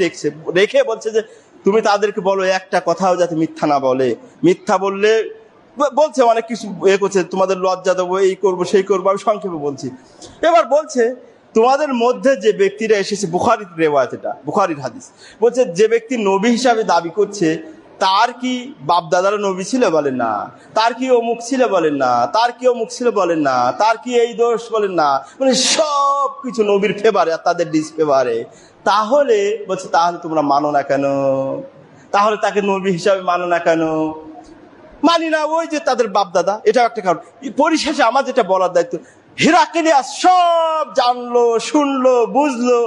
রেখে বলছে যে তুমি তাদেরকে বলো একটা কথাও যাতে মিথ্যা না বলে, মিথ্যা বললে বলছে অনেক কিছু করছে, তোমাদের লজ্জা দেবো, এই করবো সেই করবো, আমি সংক্ষেপে বলছি। এবার বলছে, তোমাদের মধ্যে যে ব্যক্তিরা এসেছে, বুখারীর রেওয়ায়াত, এটা বুখারীর হাদিস, বলছে যে ব্যক্তি নবী হিসাবে দাবি করছে, তার কি বাপ দাদারা নবী ছিল? বলেন না। তার কি অমুক ছিল? বলেন না। তার কি অমুক ছিল? বলেন না। তার কি এই দোষ? বলেন না। মানে সব কিছু নবীর ফেভারে আর তাদের ডিসফেভারে। তাহলে বলছে, তাহলে তোমরা মানো না কেন? তাহলে তাকে নবী হিসাবে মানো না কেন? মানি না, ওই যে তাদের বাপ দাদা, এটা একটা কারণ। পরিশেষে আমার যেটা বলার দায়িত্ব, হেরাক্লিয়াস সব জানলো, শুনলো, বুঝলো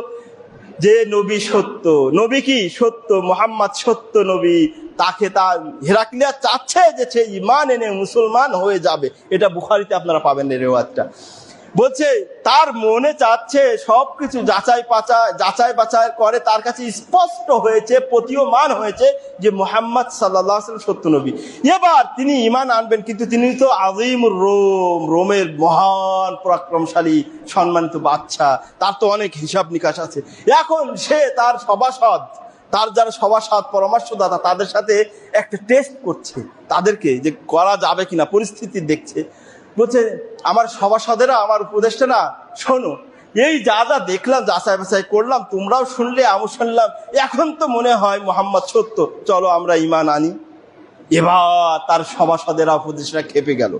যে নবী সত্য। নবী কি সত্য? মুহাম্মদ সত্য নবী। তাকে তার হেরাক্লিয়াস চাচ্ছে যে সে ঈমান এনে মুসলমান হয়ে যাবে। এটা বুখারীতে আপনারা পাবেন এই রিওয়ায়াতটা। বলছে তার মনে চাচ্ছে, সবকিছু যাচাই বাছাই করে, তার কাছে স্পষ্ট হয়েছে, প্রতীয়মান হয়েছে যে মুহাম্মদ সাল্লাল্লাহু আলাইহি ওয়াসাল্লাম সত্য নবী। এবার তিনি ঈমান আনবেন, কিন্তু তিনি তো আযীমুর রোম, রোমের মহান পরাক্রমশালী সম্মানিত বাদশা, তার তো অনেক হিসাব নিকাশ আছে। এখন সে তার সভাসদ, তার যারা সভাসদ পরামর্শদাতা, তাদের সাথে একটা টেস্ট করছে, তাদেরকে যে করা যাবে কিনা, পরিস্থিতি দেখছে। বলছে, আমার সভাসদেরা, আমার উপদেষ্টা না, শোনো, এই যা যা দেখলাম, যাচাই বাছাই করলাম, তোমরাও শুনলে, আমি শুনলাম, এখন তো মনে হয় মুহাম্মদ সত্য, চলো আমরা ঈমান আনি। এবার তার সভাসদেরা, উপদেশরা খেপে গেল,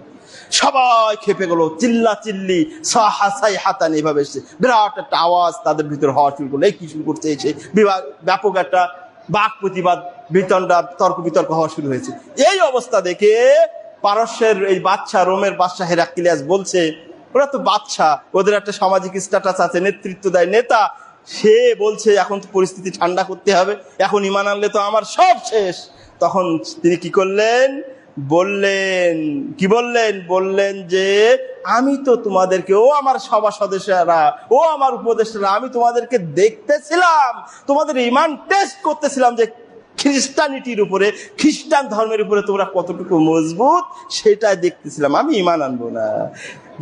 সবাই খেপে গেল, চিল্লা চিল্লি সাহাসাই হাতান এভাবে এসছে, বিরাট একটা আওয়াজ তাদের ভিতরে হওয়া শুরু করলো। এই কি শুরু করছে, এসে ব্যাপক একটা বাক প্রতিবাদ, বিতণ্ডা, তর্ক বিতর্ক হওয়া শুরু হয়েছে। এই অবস্থা দেখে পারস্যের এই বাদশা, রোমের বাদশা হেরাক্লিয়াস বলছে, ওরা তো বাদশা, ওদের একটা সামাজিক স্ট্যাটাস আছে, নেতৃত্ব দেয় নেতা, সে বলছে এখন তো পরিস্থিতি ঠান্ডা করতে হবে, এখন ঈমান আনলে তো আমার সব শেষ। তখন তিনি কি করলেন, বললেন যে আমি তো তোমাদেরকে, ও আমার সভা সদস্যরা, ও আমার উপদেষ্টারা, আমি তোমাদেরকে দেখতেছিলাম, তোমাদের ঈমান টেস্ট করতেছিলাম যে খ্রিস্টানিটির উপরে, খ্রিস্টান ধর্মের উপরে তোমরা কতটুকু মজবুত, সেটাই দেখতেছিলাম, আমি ঈমান আনবো না।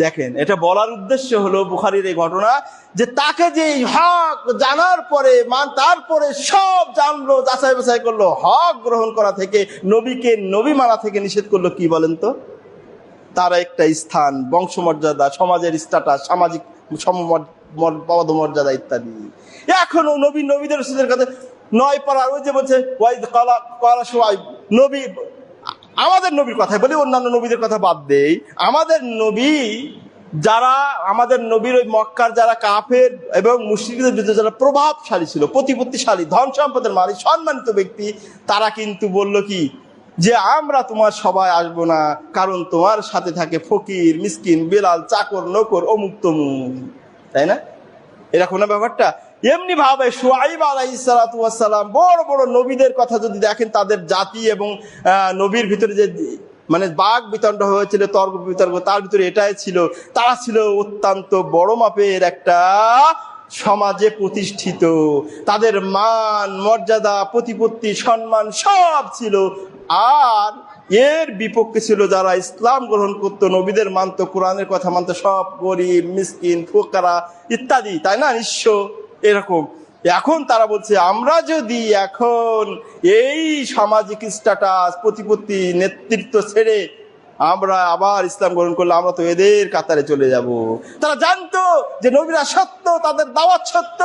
দেখেন, এটা বলার উদ্দেশ্য হলো বুখারীর এই ঘটনা, যে তাকে যে হক জানার পরে, তারপরে সব জানলো, যাচাই বাছাই করলো, হক গ্রহণ করা থেকে, নবীকে নবী মানা থেকে নিষেধ করলো। কি বলেন তো? তার একটা স্থান, বংশমর্যাদা, সমাজের স্ট্যাটাস, সামাজিক পদমর্যাদা ইত্যাদি। এখনো নবীদের কাছে নয় পারার, ওই যে বলছে নবী, আমাদের নবীর কথাই বলি, অন্যান্য নবীদের কথা বাদ দেই, আমাদের নবী যারা, আমাদের নবীর ওই মক্কার যারা কাফের এবং মুশরিকদের বিরুদ্ধে যারা প্রভাবশালী ছিল, প্রতিপত্তিশালী, ধন সম্পদের মালিক, সম্মানিত ব্যক্তি, তারা কিন্তু বলল কি, যে আমরা তোমার সবাই আসবো না, কারণ তোমার সাথে থাকে ফকির, মিসকিন, বেলাল, চাকর, নকর, অমুক তমুক, তাই না? এরকম না ব্যাপারটা? এমনি ভাবে শুআইব আলাইহিস সালাতু ওয়াস সালাম, বড় বড় নবীদের কথা যদি দেখেন, তাদের জাতি এবং নবীর ভিতরে যে মানে বাক বিতণ্ড হয়েছিল, তর্ক বিতর্ক, তার ভিতরে এটাই ছিল, তারা ছিল অত্যন্ত বড় মাপের একটা সমাজে প্রতিষ্ঠিত, তাদের মান মর্যাদা, প্রতিপত্তি, সম্মান সব ছিল। আর এর বিপক্ষে ছিল যারা ইসলাম গ্রহণ করতো, নবীদের মানতো, কোরআনের কথা মানতো, সব গরিব, মিসকিন, ফোকারা ইত্যাদি, তাই না, নিঃস্ব, এরকম। এখন তারা বলছে, আমরা যদি এখন এই সামাজিক স্ট্যাটাস, প্রতিপত্তি, নেতৃত্ব ছেড়ে আমরা আবার ইসলাম গ্রহণ করলে, আমরা তো এদের কাতারে চলে যাব। তারা জানতো যে নবীরা সত্য, তাদের দাওয়াত সত্য,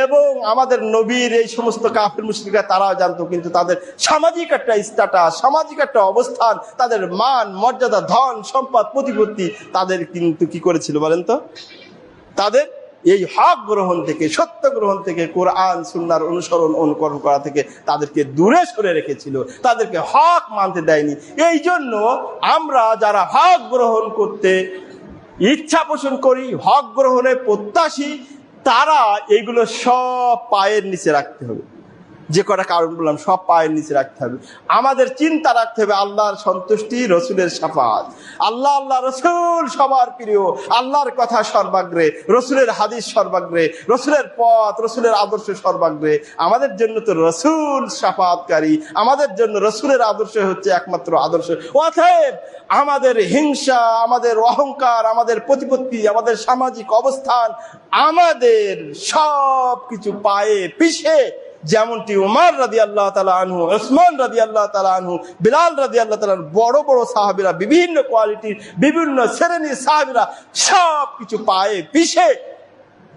এবং আমাদের নবীর এই সমস্ত কাফের মুশরিকরা তারাও জানতো, কিন্তু তাদের সামাজিক একটা স্ট্যাটাস, সামাজিক একটা অবস্থান, তাদের মান মর্যাদা, ধন সম্পদ, প্রতিপত্তি, তাদের কিন্তু কি করেছিল বলেন তো? তাদের এই হক গ্রহণ থেকে, সত্য গ্রহণ থেকে, কোরআন সুন্নাহর অনুসরণ অনুকরণ করা থেকে তাদেরকে দূরে সরে রেখেছিল, তাদেরকে হক মানতে দেয়নি। এই জন্য আমরা যারা হক গ্রহণ করতে ইচ্ছা পোষণ করি, হক গ্রহণে প্রত্যাশী, তারা এইগুলো সব পায়ের নিচে রাখতে হবে। যে কটা কারণ বললাম, সব পায়ের নিচে রাখতে হবে। আমাদের চিন্তা রাখতে হবে আল্লাহর সন্তুষ্টি, রসুলের শাফাত। আল্লাহ রসুল সবার প্রিয়, আল্লাহর কথা সর্বাগ্রে, রসুলের হাদিস সর্বাগ্রে, রসুলের পথ, রসুলের আদর্শ সর্বাগ্রে। আমাদের জন্য তো রসুল শাফাতকারী, আমাদের জন্য রসুলের আদর্শ হচ্ছে একমাত্র আদর্শ। অতএব আমাদের হিংসা, আমাদের অহংকার, আমাদের প্রতিপত্তি, আমাদের সামাজিক অবস্থান, আমাদের সব কিছু পায়ে পিষে, যেমনটি উমর রাদিয়াল্লাহু তাআলা আনহু, উসমান রাদিয়াল্লাহু তাআলা আনহু, বিলাল রাদিয়াল্লাহু তাআলা, বড় বড় সাহাবীরা, বিভিন্ন কোয়ালিটির, বিভিন্ন শ্রেণীর সাহাবীরা সব কিছু পায়ে পিষে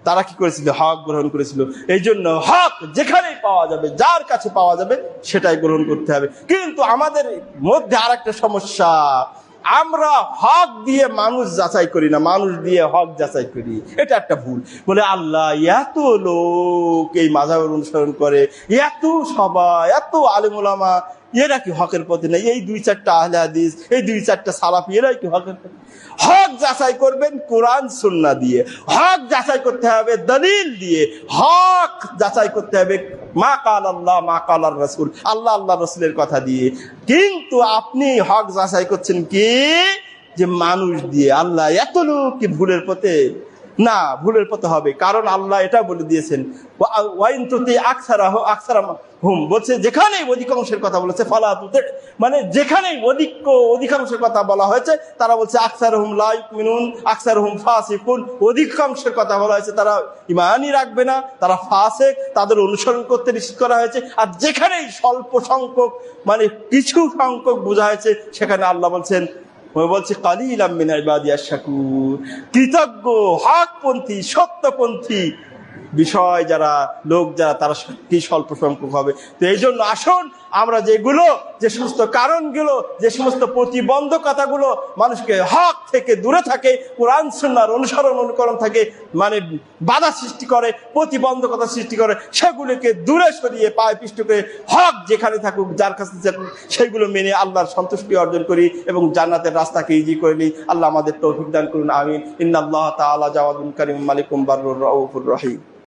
তারা কি করেছিল? হক গ্রহণ করেছিল। এই জন্য হক যেখানেই পাওয়া যাবে, যার কাছে পাওয়া যাবে, সেটাই গ্রহণ করতে হবে। কিন্তু আমাদের মধ্যে আর একটা সমস্যা, আমরা হক দিয়ে মানুষ যাচাই করি না, মানুষ দিয়ে হক যাচাই করি। এটা একটা ভুল। বলে আল্লাহ, এত লোক এই মাযহাবের অনুসরণ করে, এত সবাই, এত আলেম ওলামা, এরা কি হকের পথে নেই? এই 2-4টা আহলে হাদিস, এই 2-4টা সালাফি, এরাই কি হকের পথে? হক যাচাই করবেন কোরআন সুন্নাহ দিয়ে, হক যাচাই করতে হবে দলিল দিয়ে, হক যাচাই করতে হবে মা কাল আল্লাহ মা কাল আর রাসূল, আল্লাহ আল্লাহ রসুলের কথা দিয়ে। কিন্তু আপনি হক যাচাই করছেন কি? যে মানুষ দিয়ে। আল্লাহ, এত লোক কি ভুলের পথে? না, ভুলের পথে হবে, কারণ আল্লাহ এটা বলে দিয়েছেন, ওয়াইন তুতি আকসারাহুম, বলছে যেখানেই অধিকাংশের কথা বলেছে, ফালা তুতি, মানে যেখানেই অধিকাংশের কথা বলা হয়েছে, তারা বলছে আকসারুহুম লা ইউমিনুন, আকসারুহুম ফাসিকুন, অধিকাংশের কথা বলা হয়েছে তারা ঈমানই রাখবে না, তারা ফাসিক, তাদের অনুসরণ করতে নিষেধ করা হয়েছে। আর যেখানেই স্বল্প সংখ্যক, মানে কিছু সংখ্যক বোঝা হয়েছে, সেখানে আল্লাহ বলছেন আমি বলছি কালিলাম মিন ইবাদিয়াশ শাকুর, কৃতজ্ঞ হকপন্থী সত্যপন্থী বিষয় যারা লোক যারা তারা কি স্বল্প সংখ্যক হবে। তো এই জন্য আসুন আমরা যে সমস্ত কারণগুলো, যে সমস্ত প্রতিবন্ধকতাগুলো মানুষকে হক থেকে দূরে থাকে, কোরআন সুন্নাহর অনুকরণ থাকে মানে বাধা সৃষ্টি করে, প্রতিবন্ধকতা সৃষ্টি করে, সেগুলোকে দূরে সরিয়ে পায়ে পিষ্ট করে হক যেখানে থাকুক, যার কাছে থাকুক, সেগুলো মেনে আল্লাহর সন্তুষ্টি অর্জন করি এবং জান্নাতের রাস্তাকে ইজি করে নিই। আল্লাহ আমাদের তৌফিক দান করুন, আমিন। ইন্নাল্লাহ তাআলা জাওয়াদুন কারীম মালিকুম বাররুর রাউফুর রহিম।